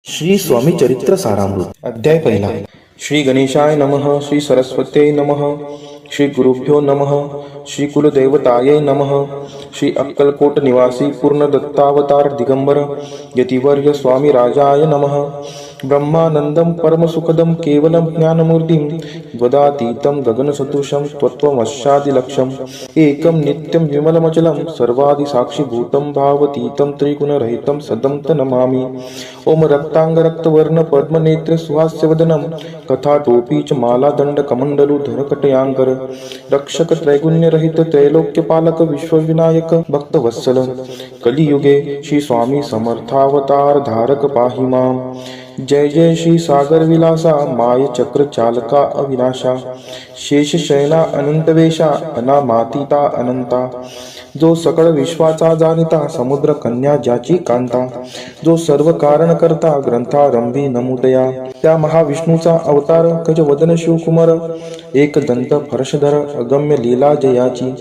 श्री स्वामी चरित्र सारामृत अध्याय पहिला. श्री गणेशाय नमः. श्री सरस्वत्यै नमः. श्री गुरुभ्यो नमः. श्री कुलदेवतायै नमः. श्री अक्कलकोट निवासी पूर्ण दत्तावतार दिगंबर यतिवर्य स्वामी राजाय नमः. ब्रह्मानंदम परमसुखदम केवलम ज्ञानमूर्तिम वदातीतं गगनसदृशं त्वत्वमस्यादिलक्ष्यम् एकं नित्यं विमलमचलं सर्वादिसाक्षिभूतं भावतीतं त्रिगुणरहितं सदं नमामि. ओम रक्तांगरक्तवर्ण पद्मनेत्र सुहास्यवदनं कथाटोपी च मालादण्डकमण्डलुधर कटयांकर रक्षक त्रैगुण्यरहित त्रैलोक्यपालक विश्वविनायक भक्तवत्सल कलियुगे श्री स्वामी समर्थावतार धारक पाहि मां. जय जय श्री सागर विलासा माय चक्र चालका अविनाशा शेष शयना अनंतवेशा अनामातीता अनंता जो सकळ विश्वाचा जाणिता समुद्र कन्या ज्याची कांता जो सर्व कारण करता ग्रंथारंभी नमुदया त्या महाविष्णूचा अवतार गजवदन शिवकुमार एक दंत फर्शधर अगम्य लीला जयाची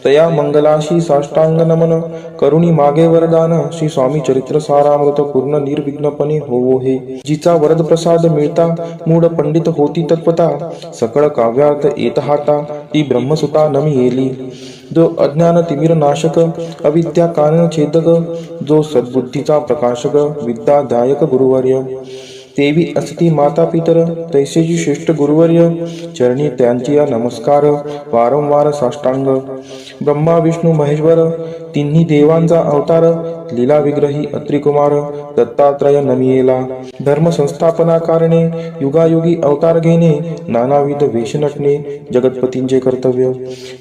तया मंगलाशी साष्टांग नमन करुणी मागे वरदान श्री स्वामी चरित्र सारामृत पूर्ण निर्विघ्नपणे होवो हे. जिचा वरद प्रसाद मिळता मूढ पंडित होती तत्वता सकळ काव्यार्थ येत हाता ती ब्रह्मसुता नमी येली. जो अज्ञान तिमिर नाशक अविद्या कारण छेदक जो सद्बुद्धीचा प्रकाशक विद्यादायक गुरुवर्य देवी असती माता पितर तैसेची श्रेष्ठ गुरुवर्य चरणी त्यांची नमस्कार वारंवार साष्टांग. ब्रह्मा विष्णू महेश्वर तिन्ही देवांचा अवतार लीला विग्रही अत्रिकुमार दत्तात्रय नमियेला. धर्म संस्थापना कारणे युगायुगी अवतार घेणे नानाविध वेश नटणे जगतपतींचे कर्तव्य.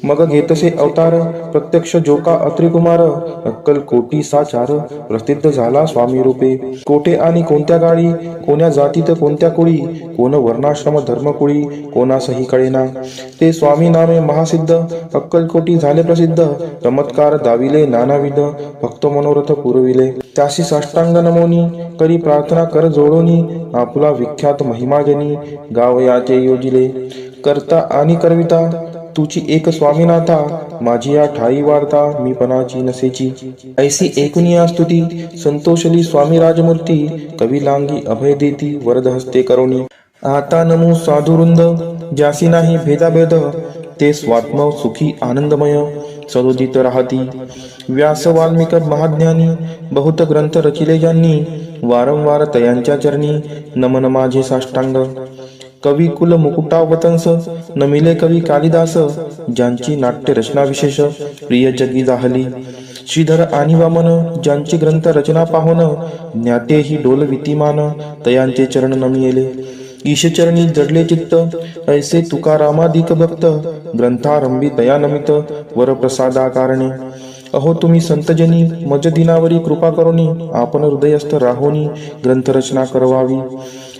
मग घेतसे अवतार प्रत्यक्ष जोका अत्रिकुमार अक्कल कोटी साचार प्रसिद्ध झाला स्वामी रूपे. कोठे आणि कोणत्या गाडी कोण्या जातीत कोणत्या कुळी कोण वर्णाश्रम धर्मकुळी कोणासही कळेना ते स्वामी नामे महासिद्ध अक्कलकोटी झाले प्रसिद्ध चमत्कार दाविले नानाविध भक्त मनोरथ पुरविले. त्याशी साष्टांग नमोनी करी प्रार्थना कर जोडोनी आपला विख्यात महिमाजनी गावयाचे योजिले. करता आणि करविता तुची एक स्वामीनाथा माझी या ठाई वार्ता मी पणाची नसेची. ऐसी एकूनिया स्तुती संतोषली स्वामी राजमूर्ती कवी लांगी अभय देती वरद हस्ते करोनी. आता नमो साधुवृंद ज्यासी नाही भेदाभेद ते स्वात्म सुखी आनंदमय सदोदित राहती. व्यास वाल्मिक महाज्ञानी बहुत ग्रंथ रचिले ज्यांनी वारंवार तयांच्या चरणी नमन माझे साष्टांग. कवी कुल मुकुटावतंस नमिले कवी कालिदास ज्यांची नाट्य रचना विशेष प्रिय जगी जाहली. श्रीधर आणि वामन ज्यांची ग्रंथ रचना पाहोन ज्ञातेही डोल वितिमान तयांचे चरण नमियेले. ईशचरणी जडले चित्त ऐसे तुकारामादिक भक्त ग्रंथारंभी तया नमित वरप्रसादा कारणे. अहो तुम्ही संतजनी मज दिनावरी कृपा करोनी आपण हृदयस्थ राहोनी ग्रंथरचना करवावी.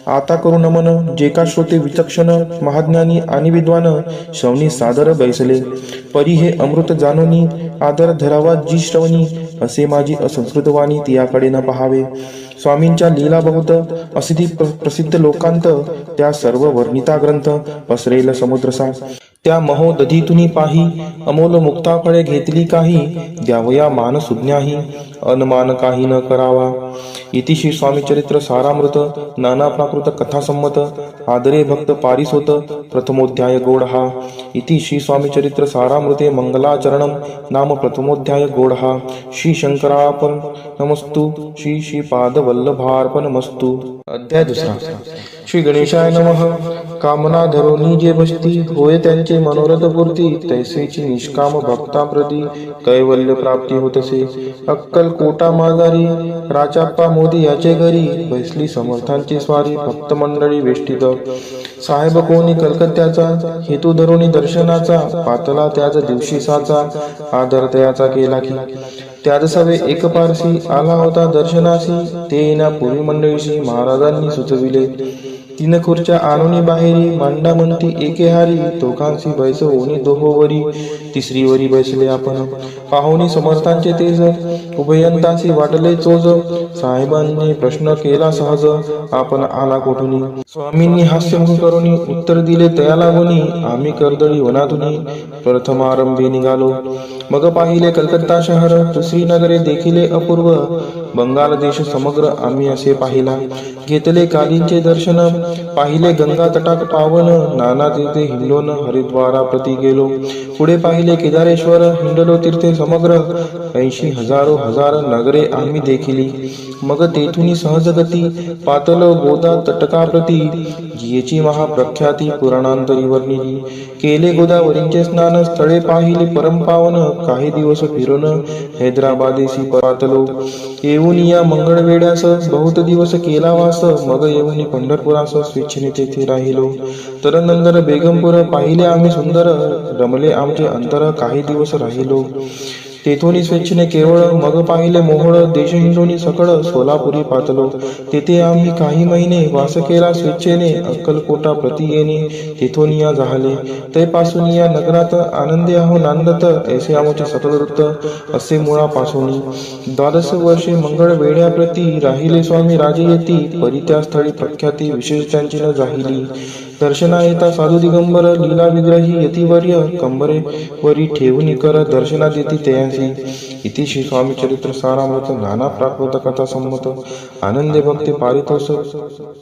आता करू नमन जे का श्रोते विचक्षण महाज्ञानी आणि विद्वान श्रवणी सादर बैसले परी हे अमृत जानोनी आदर धरावा जी श्रवणी असे माझी असंस्कृत वाणी तियाकडे न पहावे. स्वामींच्या लीला बहुत असिधी प्रसिद्ध लोकांत त्या सर्व वर्णिता ग्रंथ पसरेल समुद्रसा. त्या महोदधीतुनी पाही अमोल मुक्ता फळे घेतली काही द्यावया मान सुज्ञाही अनमान काही न करावा. इति श्री स्वामी चरित्र सारामृत नाना प्राकृत कथा संमत आदरे भक्त पारिसोत प्रथमोध्याय गोडहा. इति श्री स्वामी चरित्र सारामृते मंगलाचरणम नाम प्रथमोध्याय गोडहा. श्री शंकरार्पण नमस्तु श्री श्रीपाद वल्लभार्पणमस्तु. अध्याय दुसरा. श्री गणेशाय नमः. कामना धरोनी जे बसती होय त्यांचे मनोरथ पूर्ती तैसेची निष्काम भक्ताप्रती कैवल्य प्राप्ती होतसे. अक्कल कोटा माघारी राजाप्पा मोदी याचे घरी बैसली समर्थांची स्वारी भक्त मंडळी वेष्टित. साहेब कोणी कलकत्त्याचा हेतू धरोनी दर्शनाचा पातला त्याच दिवशी साचा आदर तयाचा केला की. त्याच सवे एक पारसी आला होता दर्शनासी ते येण्यापूर्वी मंडळीशी महाराजांनी सुचविले. तीन खुर्च्या आणूनी बाहेरी मांडा म्हणती एके हारी दोघांशी बैसवोनी दोहोवरी तिसरीवरी बैसले आपण. पाहुणी समर्थांचे तेज उभयंतासी वाटले चोज साहेबांनी प्रश्न केला सहज आपण आला कोठुनी. स्वामींनी हास्यमुख करुनी उत्तर दिले तया लागोनी आम्ही कर्दळी वनातुनी प्रथमारंभी निघालो. मग पाहिले कलकत्ता शहर दुसरी नगरे देखिले अपूर्व बंगाल देश समग्र आम्ही असे पाहिला. घेतले कालींचे दर्शन, पाहिले गंगा तटाक पावन, नाना तीर्थे हिंडोन हरिद्वारा प्रति गेलो. पुढे पाहिले केदारेश्वर, हिंडलो तीर्थे समग्र, 80 हजारो हजार नगरे आम्ही देखिली. मग तेथून सहजगती पातल गोदा तटकाप्रती, जियेची महाप्रख्याती पुराणांतरी वर्णिली. केले गोदावरींचे स्नान, स्थळे पाहिले परमपावन, काही दिवस फिरून हैदराबादेसी पातलो. येऊन या मंगळवेड्यास बहुत दिवस केला वास, मग येऊन पंढरपुरास स्वेच्छेने तेथे राहिलो. तरनंतर बेगमपूर पाहिले आम्ही सुंदर, रमले आमचे अंतर काही दिवस राहिलो. तेथून स्वेच्छेने केवळ, मग पाहिले मोहोळ, देश हिंडोनी सकळ, सोलापुरी पातलो. तेथे आम्ही काही महिने वास केला स्वेच्छेने, अक्कलकोटा प्रति येणे तेथून या झाले. तैपासून या नगरात आनंदे आहो नांदत, ऐसे आमचे सकळ वृत्त असे मुळापासून. 12 वर्षे मंगळ वेड्याप्रती, राहिले स्वामी राजे येती, परी त्या स्थळी प्रख्याती विशेष त्यांची न जाहिली. दर्शना येता साधू दिगंबर, लीला विग्रही यतिवर्य, कंबरे वरी ठेवून कर दर्शना देती तयांसी. इति श्री स्वामी चरित्र सारामृत नाना प्राकृत कथा संमत आनंदे भक्ती पारितोषक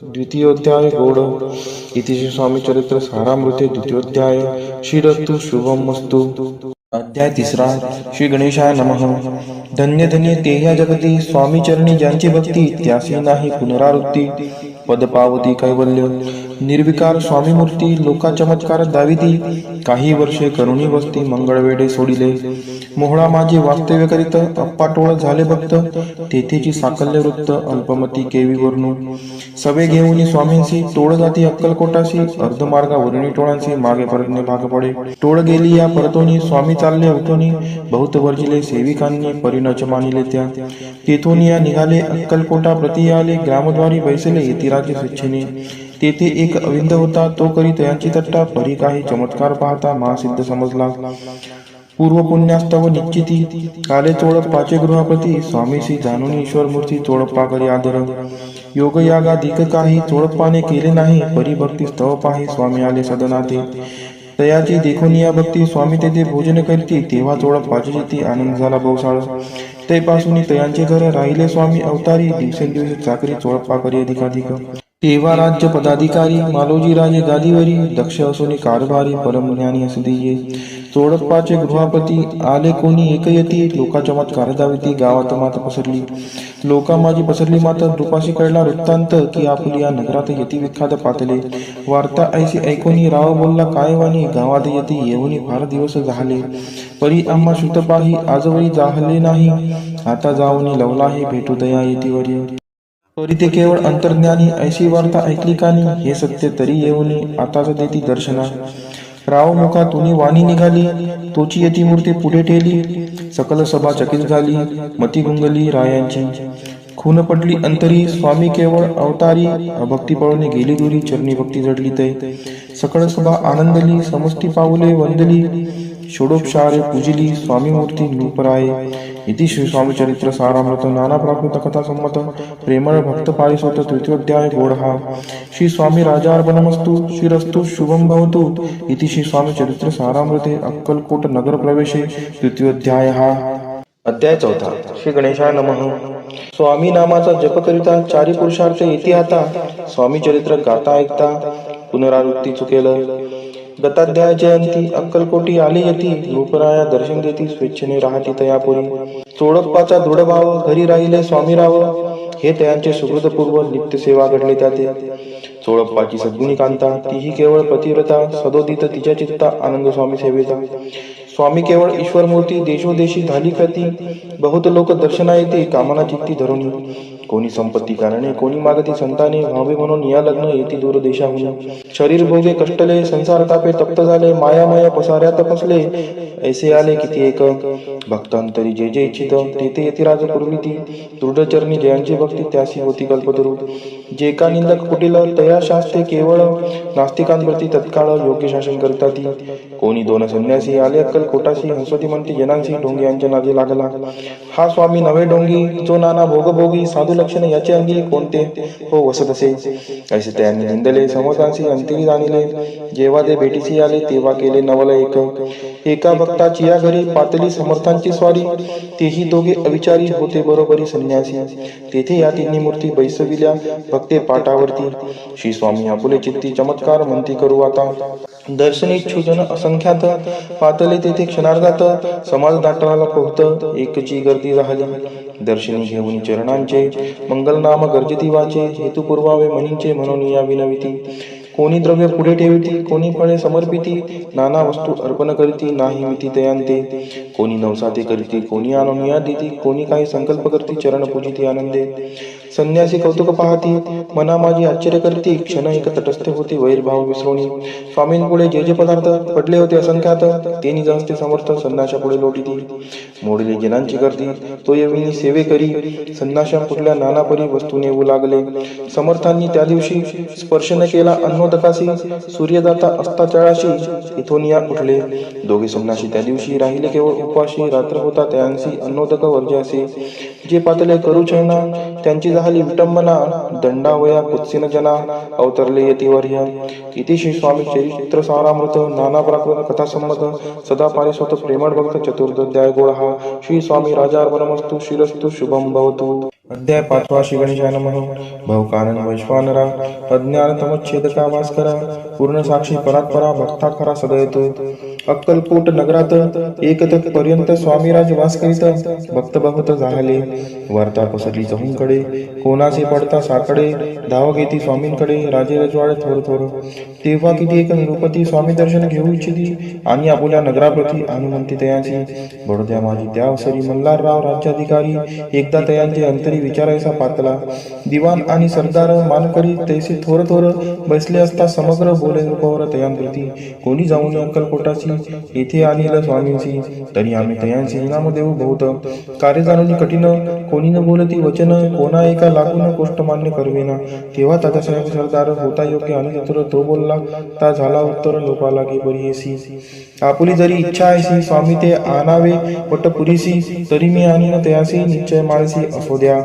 द्वितीयोध्याय गौड. इति श्री स्वामी चरित्र सारामृते द्वितीयोध्याय. श्रीरस्तु शुभम मस्तु. अध्याय 3. श्री गणेशाय नमः. धन्य धन्य ते ह्या जगती, स्वामी चरणी ज्यांची भक्ती, त्यासी नाही पुनरावृत्ती. पद पावती कैवल्य. निर्विकार स्वामी मूर्ती, लोका चमत्कार दाविती. काही वर्षे करुणी वस्ती, मंगळवेडे सोडिले. मोहळा माझे वास्तव्य करीत, अप्पाटोळ झाले भक्त. तेथेची साकल्य वृत्त, अल्पमती केवी वर्णू. सवे घेऊन स्वामींशी, टोळ जाती अक्कलकोटाशी. अर्धमार्गा वरुणी टोळांशी, मागे परतणे भाग पडे. टोळ गेली या परतोनी, स्वामी चालले उठोनी. बहुत वर्जिले सेविकांनी, परिणच मानिले त्या. तेथून या निघाले अक्कलकोटा प्रति आले. ग्रामद्वारी बैसले यतिराजे स्वेच्छेने. तेथे एक अविंद होता, तो करी तयांची तट्टा. परी काही चमत्कार पाहता महासिद्ध समजला. पूर्व पुण्यास्तव निश्चिती, आले चोळप्पाचे गृहाप्रती. स्वामीशी जाणून ईश्वर मूर्ती, चोळप्पा करी आदर. योग यागाधिक काही चोळप्पाने केले नाही. परी भक्ती स्तव पाही, स्वामी आले सदनाते. तयाची देखून या भक्ती, स्वामी तेथे भोजन करती. तेव्हा चोळप्पाची जिती, आनंद झाला बहुसाळ. तैपासून तयांचे घर, राहिले स्वामी अवतारी. दिवसेंदिवस चाकरी चोळप्पा करी अधिकाधिक. तेव्हा राज्य पदाधिकारी, मालोजी राजे गादीवरी. दक्ष असोनी कारभारी, परमज्ञानी असदिये. चोळप्पाचे गृहापती, आले कोणी एक यती. लोका चमत्कार दाविती, गावात मात पसरली. लोका माझी पसरली मात, रूपाशी कळला वृत्तांत, की आपुली या नगरात यती विख्यात पातले. वार्ता ऐशी ऐकोनी, राव बोलला काय वाणी. गावात यती येऊनी फार दिवस झाले. परी आम्हा श्रुत पाही, आजवरी जाहले नाही. आता जाऊनी लवला हे भेटू दया येतीवरी. परी ते केवळ अंतर्ज्ञानी, ऐशी वार्ता ऐकली कानी. हे सत्य तरी येऊनी, आताच देती दर्शना. राव मुखातून वाणी निघाली, तोची यती मूर्ती पुढे ठेली. सकल सभा चकित झाली, मती गुंगली रायांची. खून पडली अंतरी, स्वामी केवळ अवतारी. अभक्ती पळून गेली दुरी, चरणी भक्ती जडली तै. सकळ सभा आनंदली, समष्टी पाऊले वंदली. षोडोपचारे पूजिली, स्वामी मूर्ती नूपराये. इति श्री स्वामी चरित्र सारामृत नाना प्राकृत कथा संमत प्रेमळ भक्त पारिसोत तृतीयोध्याय गोडहा. श्री स्वामी राजार्पणमस्तु. श्रीरस्तु शुभम भवतु. इति श्री स्वामी चरित्र सारामृते अक्कलकोट नगर प्रवेशे तृतीयोध्याय. अध्याय 4. श्री गणेशाय नमः. स्वामी नामाचा जप करिता, चारी पुरुषार्थ येती आता. स्वामी चरित्र गाता ऐकता, पुनरावृत्ती चुकेल. दत्ताध्याय जयंती, अक्कलकोटी आले यती. रूपराया दर्शन देती, स्वेच्छेने राहती तयापुरी. चोळप्पाचा दृढभाव, घरी राहिले स्वामीराव. हे तयांचे सुहृदपूर्व, नित्य सेवा घडले त्याते. चोळप्पाची सद्गुणी कांता, तीही केवळ पतिव्रता. सदोदित तिच्या चित्ता, आनंद स्वामी सेवेचा. स्वामी केवळ ईश्वर मूर्ती, देशोदेशी झाली ख्याती. बहुत लोक दर्शना येते, कामना चित्ती धरुणी. कोणी संपत्ती कारणे, कोणी मागती संताने. व्हावे म्हणून या लग्न येती दूर देशाहून. शरीर भोगे कष्टले, संसार तापे तप्त झाले. मायामय पसाऱ्यात फसले, ऐसे आले किती एक. भक्तांतरी जे जे इच्छित, तेथे यतिराज पुरविती. दृढचरणी जयांची भक्ती, त्यासी होती कल्पतरू. जे का निंदक कुटील, तया शास्त्रे केवळ. नास्तिकांप्रती तत्काळ योग्य शासन करतात. कोणी दोन संन्यासी, आले अक्कलकोटाशी. हंसवती म्हणते जनांशी, ढोंगी यांच्या नादी लागला. हा स्वामी नवे ढोंगी, जो नाना भोगभोगी. साधू लक्षण याचे अंगी कोणते हो वसत असे. ऐसे त्यांनी निंदले समर्थांशी अंतिरी जाणिले. जेव्हा ते भेटीसी आले तेव्हा केले नवल एक. एका भक्ताची या घरी पातली समर्थांची स्वारी. तेही दोघे अविचारी होते बरोबरी संन्यासी. तेथे या तिन्ही मूर्ती बैसविल्या भक्ते पाटावरती. श्री स्वामी आपुले चित्ती चमत्कार म्हणती करू आता. दर्शनीच्छू जन असंख्यात पातले तेथे क्षणार्धात. समाज दाटवाला पोहत एकची गर्दी राहिली. दर्शनी घेऊन चरणांचे मंगलनाम गर्जती वाचे. हेतू पुरवावे मनींचे म्हणून या विनविती. कोणी द्रव्य पुढे ठेविती कोणी फळे समर्पिती. नाना वस्तू अर्पण करीती नाही मिती तयांते. कोणी नवसाते करीती कोणी आणून देती. कोणी काही संकल्प करती चरण पूजिती आनंदे. संन्यासी कौतुक पाहती मना माझी आश्चर्य करती. क्षण एक तटस्थ होती वैरभाव विसरोणी. स्वामींपुढे जे जे पदार्थ पडले होते असंख्यात तेनी जास्ते समर्थ संन्याशा पुढे लोटीती. मोडली जनांची गर्दी तो येविनी सेवे करी. संन्याशा कुठल्या नाना परी वस्तू नेऊ लागले. समर्थांनी त्या दिवशी स्पर्श न केला अन्नोदकासी. सूर्यदाता असता तळाशी इथून या उठले. दोघे संन्यासी त्या दिवशी राहिले केवळ उपाशी. रात्र होता त्यांसी अन्नोदक वर्जासी. जे पातले करू चरणा त्यांची झाली विटंबना. दंडावया कुत्सिन जना अवतरले यतिवर्य. इति श्री स्वामी चरित्र सारामृत नाना प्राकृत कथा संमत सदा पारिस्वत प्रेमळ भक्त चतुर्दध्याय गोळहा. श्री स्वामी राजार्पणमस्तु श्रीरस्तु शुभम भवतु. अध्याय 5 श्री गणेशाय नमः. भवकानन वैश्वानरा अज्ञान तमच्छेदका भास्करा. पूर्ण साक्षी परात्परा भक्ता खरा सदयतो. अक्कलकोट नगरात एक पर्यंत स्वामीराज वास करीत. भक्त बहुत झाले वार्ता पसरली चहूंकडे. कोणाचे पडता साकडे धाव घेती स्वामींकडे. राजे रजवाडे थोर थोर. तेव्हा किती एक नृपती स्वामी दर्शन घेऊ इच्छिती. आणि आपुल्या नगराप्रती अनुमंती तयांची. बडोद्या माझी त्या अवसरी मल्हारराव राज्याधिकारी. एकदा तयांचे अंतरी विचारायचा पातला. दिवाण आणि सरदार मानकरी तैसे थोर थोर बसले असता समग्र बोले नृपवर तयांप्रती. कोणी जाऊन अक्कलकोटाची येथे आणील स्वामींची. तरी आम्ही तयांची इनाम देऊ बहुत. कार्य जाणून कठीण कोणी न बोलती वचन. कोणा एका लागून गोष्ट मान्य करवेना. तेव्हा तात्यासाहेब सरदार होता योग्य आणि चतुर तो बोलला. ता झाला उत्तर लोपाला की बरीयसी. आपुली जरी इच्छा आहे स्वामी ते आणावे वटपुरीसी. तरी मी आणीन तयासी निश्चय माळसी असो द्या.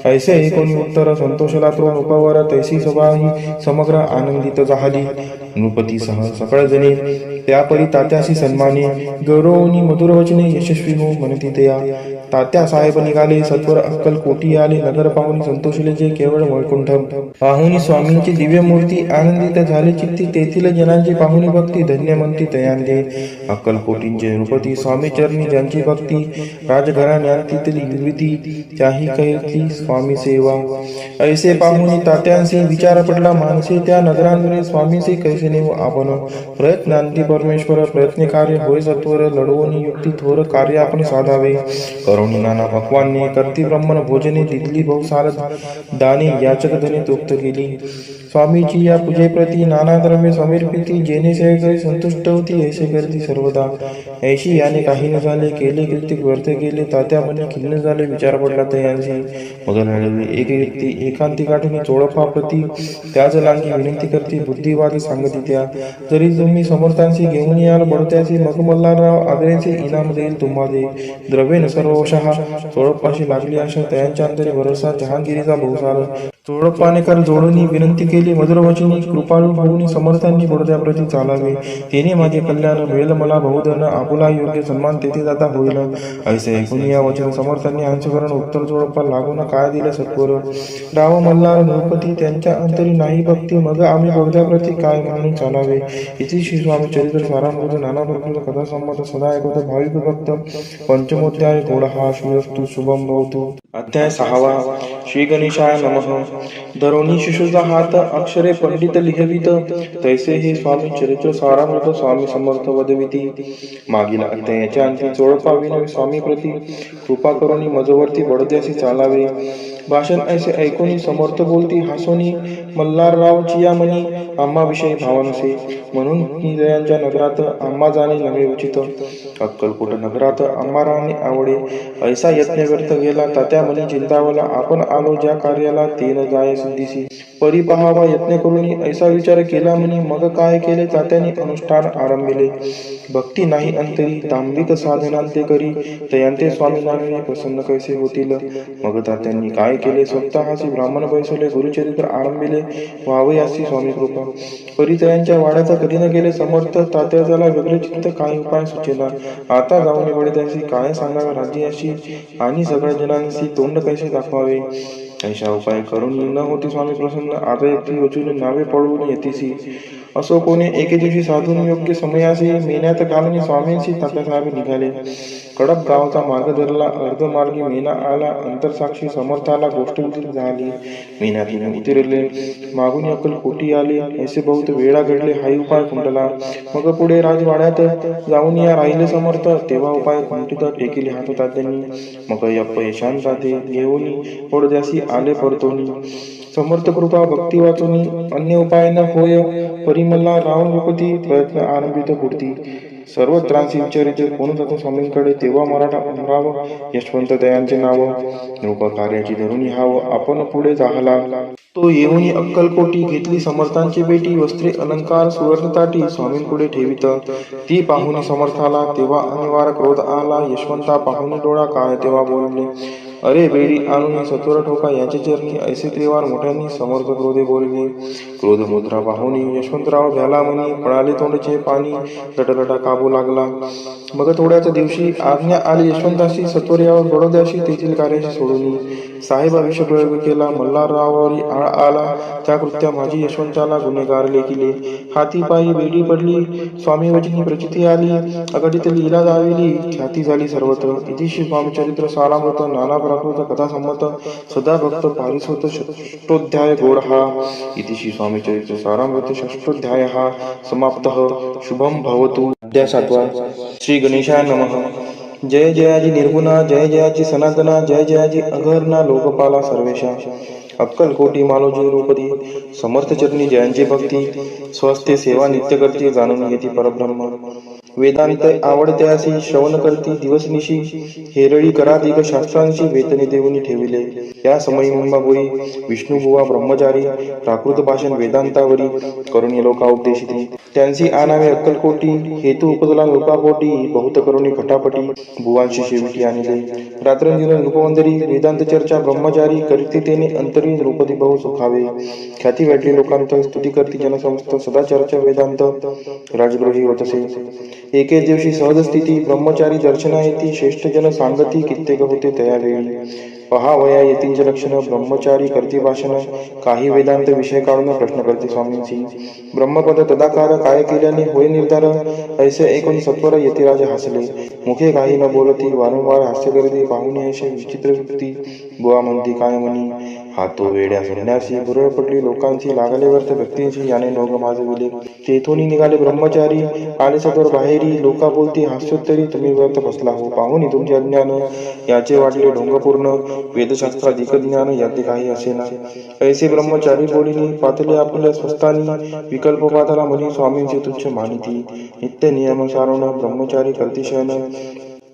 ऐसे कोणी उत्तर संतोषला तो नृपावर. तैसी सभा ही समग्र आनंदित झाली. नृपतीसह सकळ जणे त्यापरी तात्याशी सन्माने. गौरवनी मधुर वचने यशस्वी हो म्हणती तया. तात्या साहेब निघाले सत्वर अक्कलकोटी आले. नगर पाहुणी संतोषले जे केवळ वैकुंठ. पाहुणी स्वामींची दिव्य मूर्ती आनंदित झाले चित्ती. तेथील जनांची पाहुणी भक्ती धन्य म्हणती तयांदे. अक्कलकोटींचे नृपती स्वामी चरणी ज्यांची भक्ती. राजघराण्यांतीतली निर्मिती त्याही कहती स्वामी सेवा. ऐसे पाहुणी तात्यांशी विचार पडला मानसे. त्या नगरांवरील स्वामींशी कैसे नेऊ आपण. प्रयत्नांती परमेश्वर प्रयत्न कार्य होय सत्वर. लढवून युक्ती थोर कार्य आपण साधावे. करुणी नाना भगवानने करती ब्रह्मण भोजने. दिली बहुसार दाने याचक धने तोक्त केली. स्वामीची या पूजेप्रती नाना द्रव्य समर्पिती. जेणे सेवेकरी संतुष्ट होती ऐसे करती सर्वदा. ऐशी याने काही न झाले केले कृतिक व्यर्थ केले. तात्या मने खिन्न झाले विचार पडला तयांशी. मगन एक व्यक्ती एकांती गाठून चोळपा प्रती. त्याच लांगी विनंती करती बुद्धिवादी सांगती त्या. जरी तुम्ही समर्थांशी घेऊन याल बडत्याची मग मल्हारराव आग्रेचे इनाम देईल तुम्हाला. द्रव्येन सर्वशः चोळपाशी लागली आशा. तयांच्या अंतरी भरोसा जहांगिरीचा बहुसार. चोळपानेकर जोडून विनंती केली मधुरवचनी. कृपाळू होऊन समर्थांनी बडोद्याप्रती चालावे. तेने माझे कल्याण मिळेल मला बहुधन. आपुला योग्य सन्मान तेथे जाता होईल. ऐसे ऐकून या वचन समर्थांनी अंशकरण उत्तर जोडपा लागून काय दिले सत्वर. राव मल्हार नृपती त्यांच्या अंतरी नाही भक्ती. मग आम्ही बडोद्याप्रती काय म्हणून चालावे. इति श्री स्वामी चरित्र सारामृत नाना प्रकृत कथा संमत सदा ऐकत भाविक भक्त. पंचमोध्याय गोळहा. श्रीरस्तु शुभम भवतु. अध्याय 6 श्री गणेशाय नमः. धरोणी शिशुचा हात अक्षरे पंडित लिहवित. तैसे हे स्वामी चरित्र सारामृत स्वामी समर्थ वदविती. मागील अध्यायाच्या अंती चोळपा विनवी स्वामी प्रती. कृपा करुणी मजवर्ती बडोद्यासी चालावे. भाषण ऐसे ऐकून समर्थ बोलती हसोनी. मल्हाररावची या मनी आम्हा विषयी भाव नसे. म्हणून दयांच्या नगरात आम्हा जाणे नव्हे उचित. अक्कलकोट नगरात आम्हा राहणे आवडे. ऐसा यत्न व्यर्थ गेला तात्या मनी चिंतावला. आपण आलो ज्या कार्याला ते न जाय सिद्धीसी. परी पहावा यत्न करून ऐसा विचार केला म्हणे. मग काय केले तात्याने अनुष्ठान आरंभिले. भक्ती नाही अंतरी तांबिक साधनांते करी तयांते स्वामी नामे प्रसन्न कैसे होतील. मग तात्यांनी काय केले, स्वतःची ब्राह्मण बैसवले, गुरुचरित्र आरंभिले. व्हावयासी स्वामी कृपा. परिचयांच्या वाड्याचा कधी न गेले समर्थ. तात्याला वेगळे चित्त काही उपाय सुचेना. आता जाऊन वडिलांशी काय सांगावे राज्याशी आणि सगळ्या जणांशी तोंड कैसे दाखवावे. ऐशा उपाय करून न होती स्वामी प्रसन्न. आता एकटी वचून नावे पळवून येतीसी. असो कोणी एके दिवशी साधून योग्य समयासी मेन्यात घालून स्वामींशी तात्यासाहेब निघाले. कडप गावचा मार्ग धरला. अर्धमार्गी मेना आला. अंतरसाक्षी समर्थाला गोष्ट झाली. मेन्यातून उतरले. मागून अक्कलकोटी आले. ऐसे बहुत वेळा घडले हाही उपाय खुंटला. मग पुढे राजवाड्यात जाऊन या राहिले समर्थ. तेव्हा उपाय खुंटीत टेकिले हात तात्यांनी. मग अपयशान जाते घेऊन पडद्यासी आले परतोनी. समर्थ कृपा भक्ती वाचून अन्य उपाय न होय. परिमला रावण विपती प्रयत्न आरंभित पुढती. सर्व त्रासी विचारित कोण जातो स्वामींकडे. तेव्हा मराठा अमराव यशवंत दयांचे नाव. रूप कार्याची धरून हाव आपण पुढे जाहला. तो येऊन अक्कलकोटी घेतली समर्थांची बेटी. वस्त्रे अलंकार सुवर्ण ताटी स्वामींपुढे ठेवित. ती पाहून समर्थाला तेव्हा अनिवार्य क्रोध आला. यशवंता पाहून डोळा काय तेव्हा बोलले. अरे बेडी आणून सत्वर ठोका याचे चरणी. ऐसे त्रिवार मोठ्यांनी समर्थ क्रोधे बोलले. क्रोध मुद्रा पाहून यशवंतराव भ्याला म्हणी. पळाले तोंडचे पाणी लटलटा काबू लागला. मग थोड्याच दिवशी आज्ञा आली यशवंताशी सत्वर यावर बडोद्याशी तेथील कार्याशी सोडून. साहेब विषप्रयोग केला. मल्हाररावावरी आळ आला. त्या कृत्या माझी यशवंताला गुन्हेगार लेखिले. हाती पायी बेडी पडली. स्वामी वचनी प्रचिती आली. अघटित लीला जाविली. ख्याती झाली सर्वत्र. इतिश्री स्वामीचरित्र सारामृत नाना प्राकृत कथा संमत सदा भक्त पारिसोत षष्ठोध्याय गोड हा. इतिश्री स्वामीचरित्र सारामृत षष्ठोध्याय हा समाप्तः. शुभम भवतु. अध्याय 7. श्री गणेशाय नमः. जय जयाजी निर्गुणा. जय जयाजी सनातना. जय जयाजी अघर्णा लोकपाला सर्वेशा. अक्कलकोटी मालोजी रूपदी. समर्थ चरणी जयांची भक्ती. स्वस्ते सेवा नित्य करती जाणून येती परब्रह्म. वेदांत आवडत्यासी श्रवण करती दिवसनिशी. हेरळी कराधिक शास्त्रांशी वेतने देऊन ठेविले. या समयी मुंबाबोई विष्णुबुवा ब्रह्मचारी प्राकृत भाषण वेदांतावरी करुणी लोका उपदेशिती. त्यांची आणावे अक्कलकोटी. हेतू उपजला नृपापोटी. बहुत करुणी फटाफटी बुवांशी शेविटी आणले. रात्रंदिन नृपवंदरी वेदांत चर्चा ब्रह्मचारी करीती तेने अंतरी नृपदी बहु सुखावे. ख्याती वाटली लोकांत स्तुती करती जनसमस्त सदा चर्चा वेदांत राजगृही होतसे. एके दिवशी सहज स्थिती ब्रह्मचारी दर्शना येती. श्रेष्ठ जन सांगती कित्येक होते तया वेळी. पहावया येतींचे लक्षण ब्रह्मचारी करती भाषण. काही वेदांत विषय काढून प्रश्न करते स्वामींची. ब्रह्मपद तदाकार काय केल्याने होय निर्धार. ऐसे ऐकून सत्वर यतिराज हसले. मुखे काही न बोलती वारंवार हास्य करते. पाहुणे ऐसे विचित्र वृत्ती. बुवा म्हणती काय म्हणी. हातो वेड्या संन्यासी बुरळ पडली लोकांची. लागले व्यर्थ व्यक्तींशी याने नोग माजविले. तेथून निघाले ब्रह्मचारी आले सत्वर बाहेरी. लोका बोलती हास्योत्तरी तुम्ही व्यर्थ बसला हो. पाहुणी तुमचे अज्ञान याचे वाटले ढोंगपूर्ण. वेदशास्त्राधिक ज्ञान याते काही असेना. ऐसे ब्रह्मचारी बोलिनी पातले आपल्या स्वस्तानी. विकल्प पातला म्हणी स्वामींचे तुच्छ मानिती. नित्य नियम सारण ब्रह्मचारी करती शयन.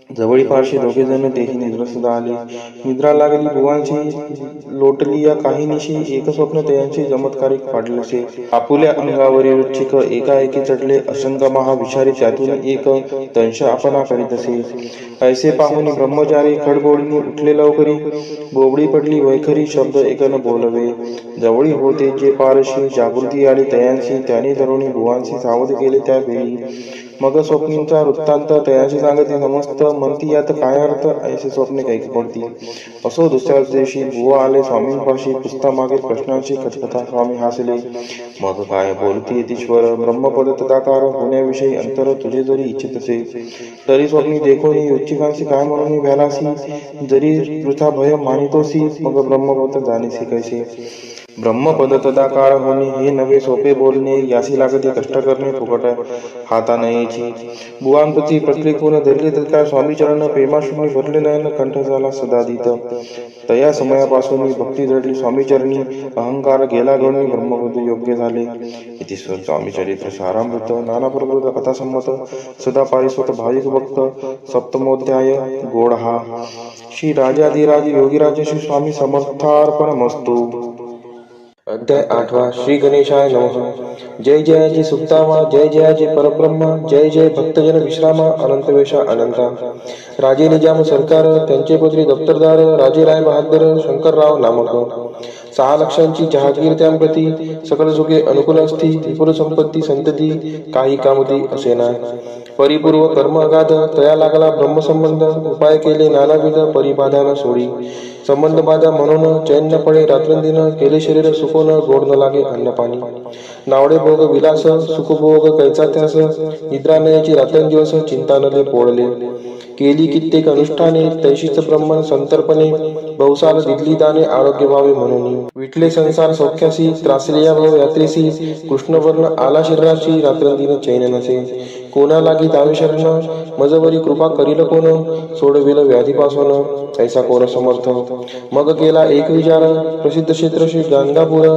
जवळी पारशी दोघे जण तेही निद्रस्त आले. निद्रा लागली बुवांची लोटली या काही निशी. एक स्वप्न त्यांचे चमत्कारिक पाडलसे. आपुल्या अंगावरील रुचिक एकाएकी चढले. असंग महाविषारी त्यातून एक दंश आपणा करीत असे. ऐसे पाहून ब्रह्मचारी खडबोडीने उठले लवकरी. बोबडी पडली वैखरी शब्द एकन बोलवे. जवळी होते जे पारशी जागृती आली तयांशी. त्याने तरुणी बुवांशी सावध केले त्या वेळी. मग स्वप्नींचा वृत्तांत तयाशी सांगते समस्त. म्हणती यात काय अर्थ. ऐसे स्वप्ने काही पडती. असो दुसऱ्याच दिवशी बुवा आले स्वामींपाशी. पुस्ता मागील प्रश्नांची खटकथा स्वामी हसले. मग काय बोलती यतीश्वर. ब्रह्मपद तदाकार होण्याविषयी अंतर तुझे जरी इच्छित असे तरी स्वप्नी देखोनी इच्छिकांशी काय म्हणून भ्यालासी. जरी वृथा भय मानितोसी मग ब्रह्मपद जाणीसी कैसे. ब्रह्मपद तदाकार होणे हे नवे सोपे बोलणे. यासी लागते कष्ट करणे फुकट हाता नयेची. बुवांप्रती प्रत्येकून धरले तत्काळ स्वामी चरण. प्रेमाशून्य भरले नयन कंठ झाला सदादित. तया समयापासून भक्ती जडली स्वामी चरणी. अहंकार गेला गणी ब्रह्मपद योग्य झाले. इति स्वामी चरित्र सारामृत नाना प्रकृत कथा संमत सदा पारिस्वत भाविक भक्त. सप्तमोध्याय गोड हा. श्री राजाधिराज योगीराज श्री स्वामी समर्थार्पणमस्तु. अध्याय 8 श्री गणेशाय नमः. जय जयाची सुक्तामा, जय जयाची परब्रह्म, जय जय भक्तजन विश्रामा, अनंत वेशा अनंता. राजे निजाम सरकार, त्यांचे पुत्री दप्तरदार, राजे राय बहादर शंकरराव नामक. 6 लक्षांची जहागीर त्यांप्रती, सकल सुखे अनुकूल असती, विपुल संपत्ती संतती, काही कामती असेना. परिपूर्व कर्म अगाध, तया लागला ब्रह्मसंबंध, उपाय केले नानाविध, परिबाधा सोडी. संबंध बाधा म्हणून चैन न पडे रात्रंदिन, केले शरीर सुकोन, गोड न लागे अन्न पाणी. नावडे भोग विलास, सुखभोग कैचा त्यास, निद्रा नयाची रात्रंदिवस, चिंता नले पोळले. केली कित्येक अनुष्ठाने, तैशीच ब्रह्मन संतर्पणे, बहुसाल दिदली दाने, आरोग्य व्हावे म्हणून. विटले संसार सौख्यासी, त्रासले या भव यात्रेसी, कृष्णवर्ण आला शरीराची, रात्रंदिन चैन नसे. कोणा लागी दावे शरण, मजवरी कृपा करील कोण, सोडविल व्याधीपासून, ऐसा कोण समर्थ. मग केला एक विचार, प्रसिद्ध क्षेत्र श्री गाणगापूर,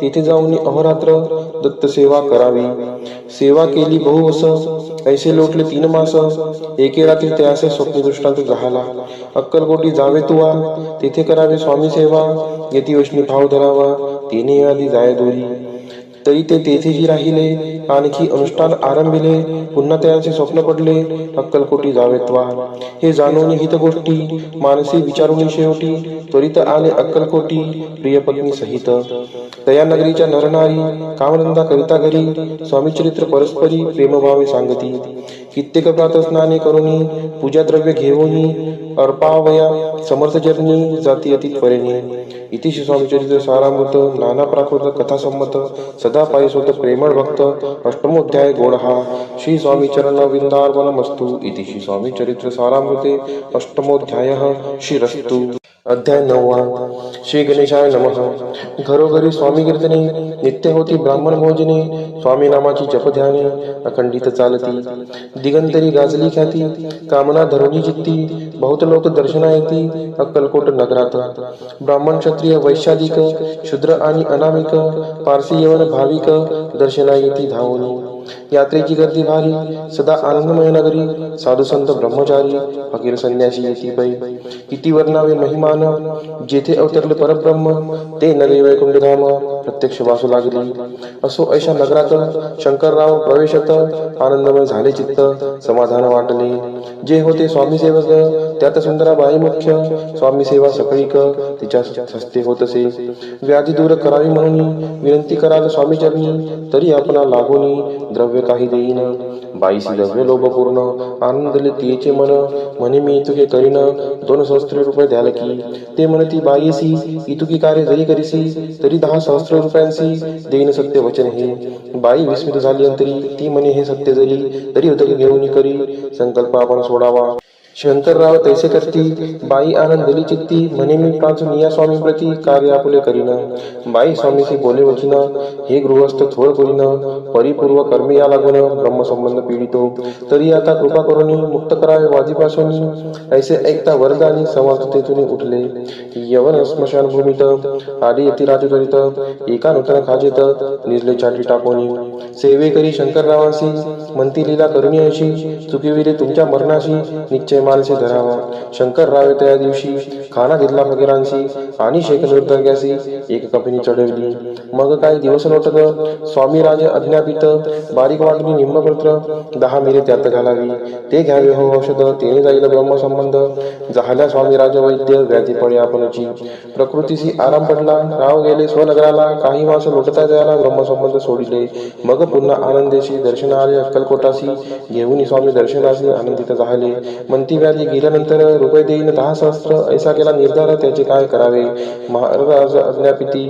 तेथे जाऊन अहोरात्र दत्त सेवा करावी. सेवा केली बहुवस, ऐसे लोटले 3 मास, एके रात्री त्यास स्वप्न दृष्टांत झाला. अक्कलकोटी जावे तुवा, तेथे करावे स्वामी सेवा, येती वैष्णी भाव धरावा, तिने आधी जाय दोरी. तरी ते तेथेची राहिले, आणखी अनुष्ठान आरंभिले, पुन्हा त्याचे स्वप्न पडले, अक्कलकोटी जावेत्वा. हे जाणून हित गोष्टी, मानसी विचारून शेवटी, त्वरित आले अक्कलकोटी, प्रिय पत्नी सहित. तया नगरीच्या नरनारी, कामधंदा करिता घरी, स्वामी चरित्र परस्परी, प्रेमभावे सांगती. कित्येक प्रातस्नाने करुणी, पूजा द्रव्य घेऊनी, अर्पावया समर्थ चरणी, जाती अतीत परेणी. इति श्री स्वामी चरित्र सारामृत, नाना प्राकृत कथा संमत, सदा पायी स्वत प्रेमळ भक्त. अष्टमोध्याय गोडहा. श्री स्वामी चरण विंदार्पणमस्तु. इति श्री स्वामी चरित्र सारामृते अष्टमोध्यायः. श्रीरस्तु. अध्याय 9 श्री गणेशाय नमः. घरोघरी स्वामी कीर्तने, नित्य होती ब्राह्मण भोजने, स्वामी नामाची जपध्याने, अखंडित चालती. दिगंतरी गाजली ख्याती, कामना धरुणी चित्ती, बहुत लोक दर्शना येती, अक्कलकोट नगरात. ब्राह्मण क्षत्रिय वैश्याधिक, शूद्र आणि अनामिक, पारसी यवन भाविक, दर्शना येती धावून. यात्रेची गर्दी भारी, सदा आनंदमय नगरी, साधू संत ब्रह्मचारी, फकीर संन्यासी येती पै. किती वर्णावे महिमान, जेथे अवतरले परब्रह्म, ते नगरी वैकुंठ धाम, प्रत्यक्ष वासू लागली. असो ऐशा नगरात शंकरराव प्रवेशत, आनंदमय झाले चित्त, समाधान वाटले. जे होते स्वामी सेवक, त्यात सुंदराबाई मुख्य, स्वामी सेवा सकळीक, तिच्या हस्ते होतसे. व्याधी दूर करावी म्हणून, विनंती कराल स्वामी चरणी, तरी आपणा लागोनी, द्रव्य काही देईन. बाईसी द्रव्य लोभपूर्ण, आनंदले तिचे मन, म्हणे मी इतुके करीन, 2 सहस्त्र रुपये द्याल की. ते म्हणती बाईसी, इतुकी कार्य जरी करीसी, तरी 10 सहस्त्र रुपयांसी देईन सत्य वचन हे. बाई विस्मित झाली अंतरी, ती म्हणे हे सत्य जरी, तरी उदक घेऊन करी, संकल्प आपण सोडावा. शंकरराव तैसे करती, बाई आनंदली चित्ती, म्हणे मी प्राचुनिया स्वामी प्रती, कार्य आपुले करीन. बाई स्वामीशी बोले वचन, हे गृहस्थ थोर करीन, परिपूर्व कर्मी या लागून, ब्रह्मसंबंध पीडितो, तरी आता कृपा करून मुक्त करावे वाजीपासून. ऐसे ऐकता वरदानी समर्थतेतून उठले. यवन स्मशान भूमीत, आली यती राजत्वरित, एका नूतन खाजेत, निजले छाटी टाकोनी. सेवे करी शंकररावासी, म्हणती लीला करुणी अशी, चुकिविले तुमच्या मरणाशी, निश्चय मानसे धरावा. शंकररावे त्या दिवशी, खाना घेतला फकीरांशी, आणि शेक निर्दर्ग्यासी, एक कपिनी चढवली. मग काही दिवस लोटत, स्वामी राज अज्ञापित, बारीक वाटणी निम्मपत्र, 10 मिरे त्यात घालावी. ते घ्यावे हो औषध, तेने जाईल ब्रह्मसंबंध. झाल्या स्वामी राज वैद्य, व्याधी पडे आपणची. प्रकृतीशी आराम पडला, राव गेले स्वनगराला, काही मास लोटता जायला, ब्रह्मसंबंध सोडिले. मग पुन्हा आनंदेशी दर्शन आले अक्कलकोटासी, घेऊन स्वामी दर्शनासी आनंदित झाले. म्हणती व्याधी गेल्यानंतर रुपये देईन 10 सहस्त्र, ऐसा केला निर्धार, त्याचे काय करावे. महाराज अज्ञापिती,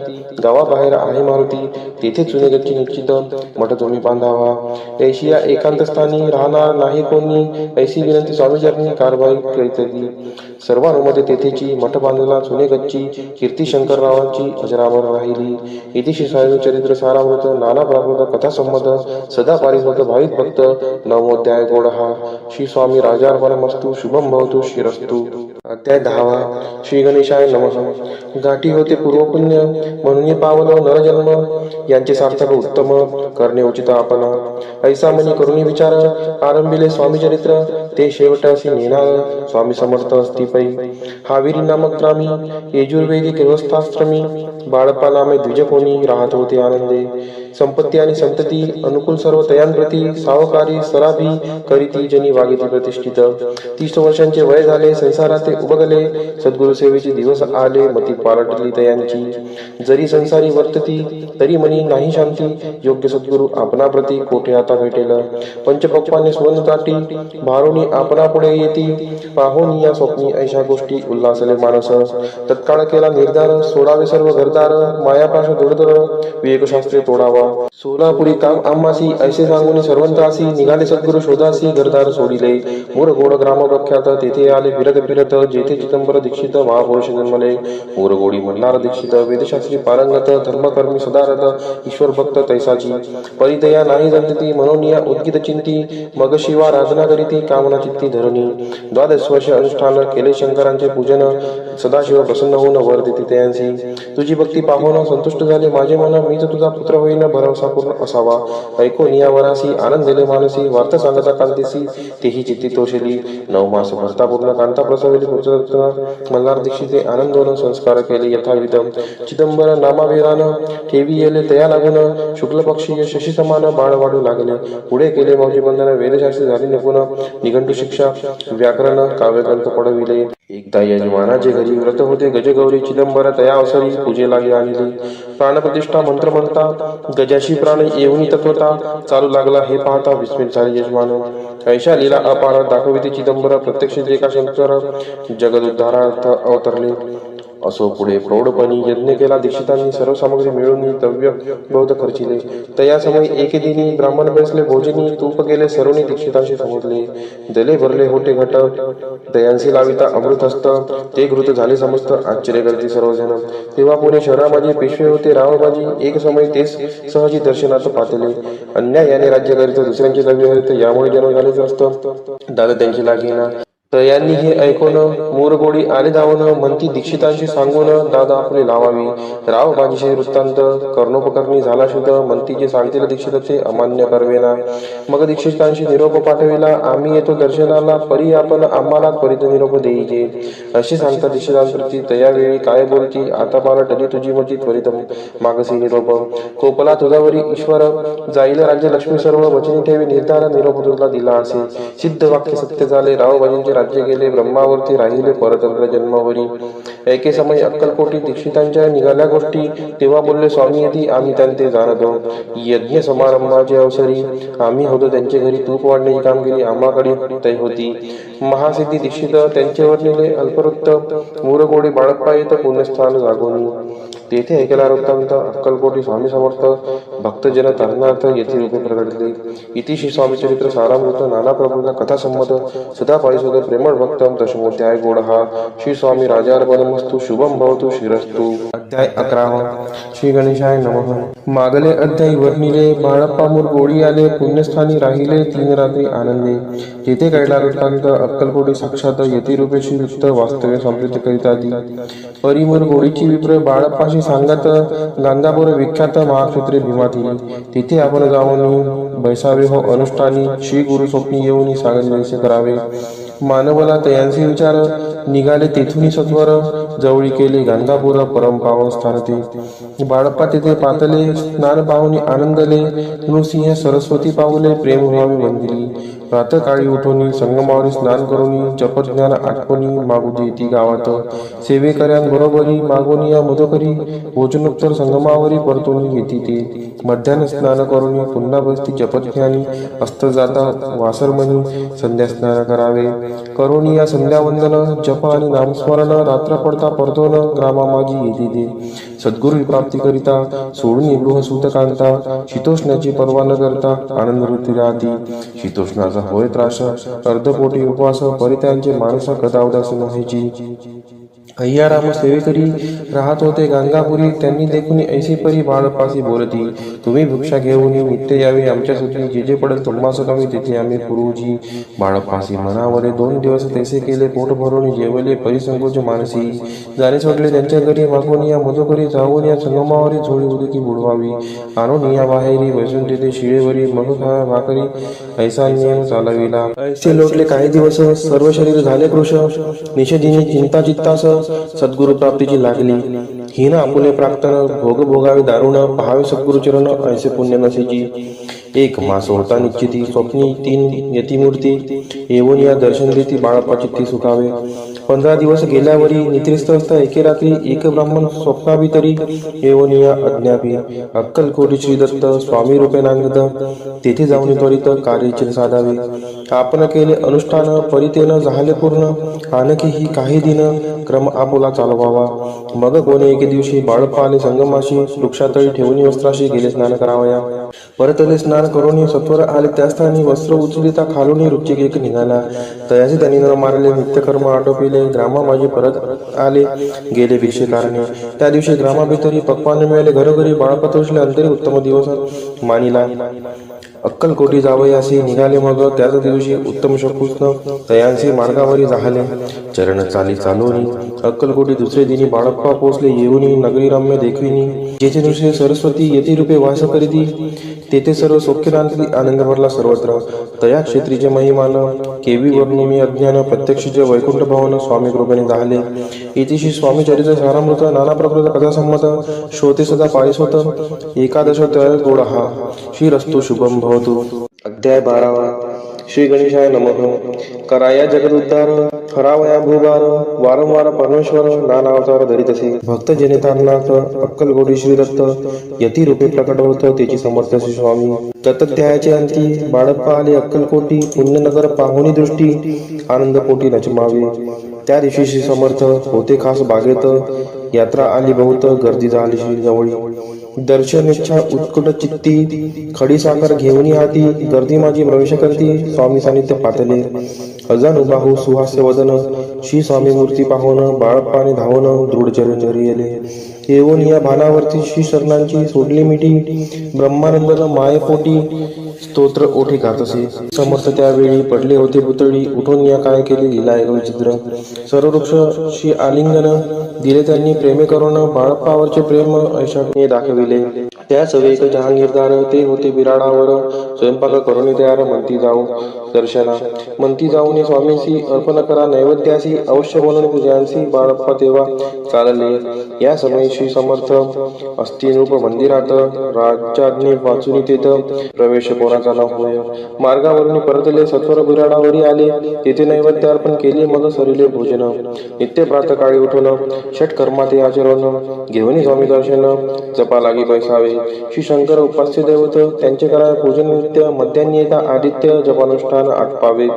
गावाबाहेर आहे मारुती, तेथे चुने गच्ची निश्चित, मठ तुम्ही बांधावा. ऐशिया एकांत स्थानी, राहणार नाही कोणी, ऐशी विनंती स्वामीचरणी, कारवाई करीतली. सर्वानुमते तेथेची, मठ बांधला चुने गच्ची, कीर्ती शंकररावांची अजरामर राहिली. इति श्री स्वामी चरित्र सारामृत, नाना प्राकृत कथा संमत, सदा पारिस्वत भाविक भक्त. 9मोध्याय गोडहा. श्री स्वामी राजार्पणमस्तु. शुभम भवतु. श्रीरस्तु. अध्याय 10 श्री गणेशाय नमः. गाठी होते पूर्वपुण्य म्हणून पावन नरजन्म यांचे सार्थक उत्तम करणे उचित आपण. ऐसा मनी करुणी विचार आरंभिले स्वामी चरित्र ते शेवटाशी नेणार स्वामी समर्थ असती पै. हाविरी नामक त्रामी यजुर्वेदिक व्यवस्थाश्रमी बाळप्पा नामे द्विज कोणी राहत होते आनंदे. संपत्ती आणि संतती अनुकूल सर्व तयांप्रती सावकारी सराभी करीती जनी वागिती प्रतिष्ठित. 30 वर्षांचे वय झाले संसारात उबगले. सद्गुरु सेवेचे दिवस आले मती पालटली तयांची. जरी संसारी वर्तती तरी मनी नाही शांती. योग्य सद्गुरु आपणा प्रती कोठे आता भेटेल. पंचपक्वाने सुवर्ण ताटी भारुनी आपणा पुढे येती. पाहोनी या स्वप्नी ऐशा गोष्टी उल्हासले मानस. तत्काळ केला निर्धार सोडावे सर्व घरदार. मायापाश दुर्धर विवेकशास्त्रे तोडावा. सोलापुरी काम आम्हासी ऐसे सांगून सर्वंतासी. निघाले सद्गुरु शोधासी घरदार सोडिले. मोरगोड ग्राम प्रख्यात तेथे आले फिरत फिरत. जेथे चिदंबर दीक्षित महापुरुष जन्मले. मोरगोडी मल्हार दीक्षित वेदशास्त्री पारंगत. धर्मकर्मी सदारथ ईश्वर भक्त तैसाची. परिदया नाही जंतती मनोनिया उद्गित चिंती. मग शिवा राधना करीती कामना चित्ती धरणी. 12 वर्ष अनुष्ठान केले शंकरांचे पूजन. सदाशिव प्रसन्न होऊन वर देते तयांसी. तुझी भक्ती पाहून संतुष्ट झाले माझे मन. मीच तुझा पुत्र होईन भरवसा पूर्ण असावा. ऐकून या वरासी आनंद दिले मानसी. वार्ता सांगता कांतीसी तेही चित्ती तोषली. 9 मास भरता पूर्ण कांता प्रसविली पुत्ररत्न. मल्हार दीक्षिते आनंदोन संस्कार केले यथाविध. चिदंबर नामाभिरान ठेवी येले तया लागून. शुक्ल पक्षी शशी समान बाळ वाढू लागले. पुढे केले मौजी बंधन वेदशास्त्री झाली निपुण. निघंटू शिक्षा व्याकरण काव्यग्रंथ पडविले. एकदा यजमानाचे घरी व्रत होते गजगौरी. चिदंबर तया अवसरी पूजे लागे आणली. प्राणप्रतिष्ठा मंत्र म्हणता गजाशी प्राण येऊनी तत्वता. चालू लागला हे पाहता विस्मित झाले यजमान. ऐशा लीला अपार दाखविते चिदंबर. प्रत्यक्ष जे का शंकर जगदुद्धारार्थ अवतरले. असो पुढे प्रौढपणी यज्ञ केला दीक्षितांनी. सर्व सामग्री मिळून द्रव्य बहुत खर्चिले. तया समय एके दिनी ब्राह्मण बसले भोजनी. तूप केले सर्वनी दीक्षितांशी समजले. दले भरले होते घट तयांसी लाविता अमृत हस्त. ते घृत झाले समस्त आश्चर्य करते सर्वजण. तेव्हा पुणे शहरामाजी पेशवे होते रावबाजी. एक समय तेच सहजी दर्शनात पातले. अन्यायाने राज्य करीत दुसऱ्यांचे द्रव्य हरित यामुळे जन्म झालेच असतं. दादा त्यांची लागेना. तयांनी हे ऐकून मोरगोडी आले धावून. म्हणती दीक्षितांशी सांगून दादा आपले लावावी. रावबाजीचे वृत्तांत कर्णोपकरणी झाला शुद्ध. म्हणती जे सांगतील दीक्षित ते अमान्य करवेना. मग दीक्षितांशी निरोप पाठविला. आम्ही येतो दर्शनाला परी आपण आम्हाला त्वरित निरोप देईजे. अशी सांगता दीक्षितांप्रती तयावेळी काय बोलती. आता पालटली तुझी मती त्वरित मागसी निरोप. कोपला तुझावरी ईश्वर जाईल राज्य लक्ष्मी सर्व. वचनी ठेवी निर्धार निरोप तुला दिला असे. सिद्ध वाक्य सत्य झाले. रावबाजींचे राज्य गेले ब्रह्मावरती राहिले परतंत्र जन्मावरी. एके समय अक्कलकोटी दीक्षितांच्या निघाल्या गोष्टी. तेव्हा बोलले स्वामी येती आम्ही त्यांचे जाणतो. यज्ञ समारंभाचे अवसरी आम्ही होतो त्यांचे घरी. तूप वाढण्याची कामगिरी आम्हाकडे तै होती. महासिद्धी दीक्षित त्यांच्यावर नेले अल्पवृत्त. मोरगोडी बाळप्पा येत पुण्यस्थान जागोनी. तेथे ऐकला वृत्तांत अक्कलकोटी स्वामी समर्थ. भक्तजन तरणार्थ येथे रूपे प्रगटले. इति श्री स्वामी चरित्र सारामृत नाना प्रभूंना कथा संमत सदा पारिशोध प्रेमळ भक्तम दशमोध्याय गोडहा. श्री स्वामी राजार्पणमस्तु शुभम भवतु शिरस्तु. अध्याय 11 श्री गणेशाय नमः. मागले अध्याय वर्णिले. बाळप्पा मोरगोडी आले पुण्यस्थानी राहिले 3 रात्री आनंदे. तेथे कळला वृत्तांत अक्कलकोटी साक्षात येथे रूपे श्रीयुक्त वास्तव्य समृद्ध करीत आधी. परी मोरगोडीची विप्र बाळप्पाशी सांगत गांधापूर विख्यात महाक्षत्रे भीमातील. तिथे आपण जाऊन बैसावे हो अनुष्ठानी. श्री गुरु स्वप्नी येऊन सांगणे करावे. मानवला तयांचे विचार निघाले तेथून सत्वर. जवळी केले गांधापूर परम पावन स्थान ते. बाळप्पा तेथे पातले स्नान पाहुनी आनंदले. नृसिंह सरस्वती पावले प्रेम व्हावे वंदिली. प्रातकाळी उठोनी संगमावरी स्नान करूनी. जपज्ञान आठवणी मागू देती गावात. सेवेकऱ्यांबरोबरी मागोनी या मधोकरी. भोजनोत्तर संगमावरी परतोनी येती ते. मध्यान्ह स्नान करूनी पुन्हा बसती जपज्ञानी. अस्त जाता वासरमणी संध्या स्नान करावे. करोनी या संध्यावंदन जप आणि नामस्मरण. रात्र पडता परतोन ग्रामामाजी येते ते. सद्गुरु प्राप्ती करिता सोडून गृह सूतकांता. शीतोष्णाची पर्वा न करता आनंद वृत्ती राहती. शीतोष्णाचा होय त्रास अर्धपोटी उपवास. परित्यांचे माणसा कदा उदास व्हायची. अय्याराम सेवेकरी राहत होते गंगापुरी. त्यांनी देखून ऐसे परी बाळप्पासी बोलती, तुम्ही भिक्षा घेऊन नित्य यावे आमच्यासाठी, जे जे पडेल तुम्हास कमी तेथे आम्ही पुरुजी. बाळप्पासी मनावरे 2 दिवस तैसे केले, पोट भरून जेवले परिसंकोच मानसी. जाणेच वाटले त्यांच्या घरी, मागून या मधुकरी जाऊन या संगमावरी झोळी उदकी बुडवावी. आणून या बाहेरी बसून तेथे शिळेवरी मग खा भाकरी ऐसा नियम चालविला. ऐसे लोटले काही दिवस, सर्व शरीर झाले कृश. निषेधिनी चिंता चित्तास सद्गुरु प्राप्तीची लागली. हिन आपुले प्राक्तन भोग भोगावे दारुण, पहावे सद्गुरु चरण ऐसे पुण्य नसेची. 1 मास होता निश्चिती, स्वप्नी 3 यतिमूर्ती, येऊन या दर्शन देती बाळप्पा चित्ती सुखावे. 15 दिवस गेल्यावरी निद्रिस्त असता एके रात्री, एक ब्राह्मण स्वप्नाभितरी येऊन या अज्ञापी. अक्कलकोटी श्री दत्त स्वामी रूपे नांगत, तेथे जाऊन त्वरित कार्याचे साधावे. आपण केले अनुष्ठान परितेन झाले पूर्ण, आणखी ही काही दिन क्रम आपुला चालवावा. मग कोणी एके दिवशी बाळप्पा आले संगमाशी, वृक्षातळी ठेवून वस्त्राशी गेले स्नान करावया. परतले स्नान करून सत्वर आले त्या स्थानी, वस्त्र उचलिता खालून रुचिक एक निघाला. तयाचे त्यांनी न मारले, नित्यकर्म आटोपिले. ग्रामा माझे परत आले गेले भिक्षेकारणे. त्या दिवशी ग्रामाभितरी पक्वान मिळाले घरोघरी. बाळप्पा तोषले अंतरी उत्तम दिवस मानिला. अक्कलकोटी जावयासी निघाले. मग त्याच दिवशी उत्तम शकुस्न तयांचे मार्गावरी झाले. चरण चाली चालवणी अक्कलकोटी दुसरे दिनी बाळप्पा पोचले. येऊनी नगरी रम्य देखविनी, जेथे दुसरे सरस्वती यती रूपे वास करीती, तेथे सर्व सौख्यदांतली आनंद भरला सर्वत्र. तया क्षेत्रीचे महिमान केवी वर्णिमी अज्ञान, प्रत्यक्षचे वैकुंठ भवन स्वामी कृपेने झाले. इतिशी स्वामी चरित्र सारामृत, नाना प्रकृत कथा संमत, श्रोते सदा पारिसोत. 11 तय गोड हा, श्रीरस्तु शुभम भवतु. अध्याय 12. श्री गणेशाय नमः. कराया जगद उद्धार, हरावया भूभार, वारंवार परमेश्वर नाना अवतार धरितसे. भक्त जनितांनाथ अक्कलकोटी श्री दत्त यती रूपे प्रकट होत, त्याची समर्थ श्री स्वामी. तत्ध्यायाचे अंती बाळप्पा आले अक्कलकोटी, पुण्यनगर पाहुणी दृष्टी आनंद पोटी नचमावे. त्या दिवशी श्री समर्थ होते खास बागेत, यात्रा आली बहुत, गर्दी झाली श्री जवळी. दर्शन इच्छा उत्कट चित्ती, खडी साखर घेऊन हाती, गर्दी माझी प्रवेश करती, स्वामी सानिध्य पातले. अजान बाहू सुहास्य वदन, श्री स्वामी मूर्ती पाहून बाळप्पाने धावून दृढ चरण येले. येऊन या भानावरती श्री शरणांची सोडली मिठी, ब्रह्मानंदन मायपोटी स्तोत्र ओठी गातसे. समर्थ त्यावेळी पडले होते पुतळी, उठून या काय केले लीला एक विचित्र. सर्व वृक्ष श्री आलिंगन दिले त्यांनी, प्रेमे करून बाळप्पावरचे प्रेम ऐशाने दाखविले. त्या सवेक जहांगीरदार ते होते बिराडावर, स्वयंपाक करून तयार म्हणती जाऊ दर्शना. म्हणती जाऊन स्वामींशी अर्पण करा नैवेद्यासी, अवश्य बोलून पूजांशी. बाळप्पा तेव्हा चालले. या समयी श्री समर्थ अस्थिरूप मंदिरात, राज्याज्ञे वाचून तेथ प्रवेश कोणाचा न होय. मार्गावरून परतले, सत्वर बिराडावरी आले, तेथे नैवेद्य अर्पण केले. मग सरिले भोजन. नित्य प्रातकाळी उठून षटकर्माते आचरण, घेऊन स्वामी दर्शन जपा लागी बैसावे. श्री शंकर उपास्य दैवत, त्यांचे करा पूजन नित्य. मध्यान्नी येता आदित्य जपानुष्ठान आटपावे.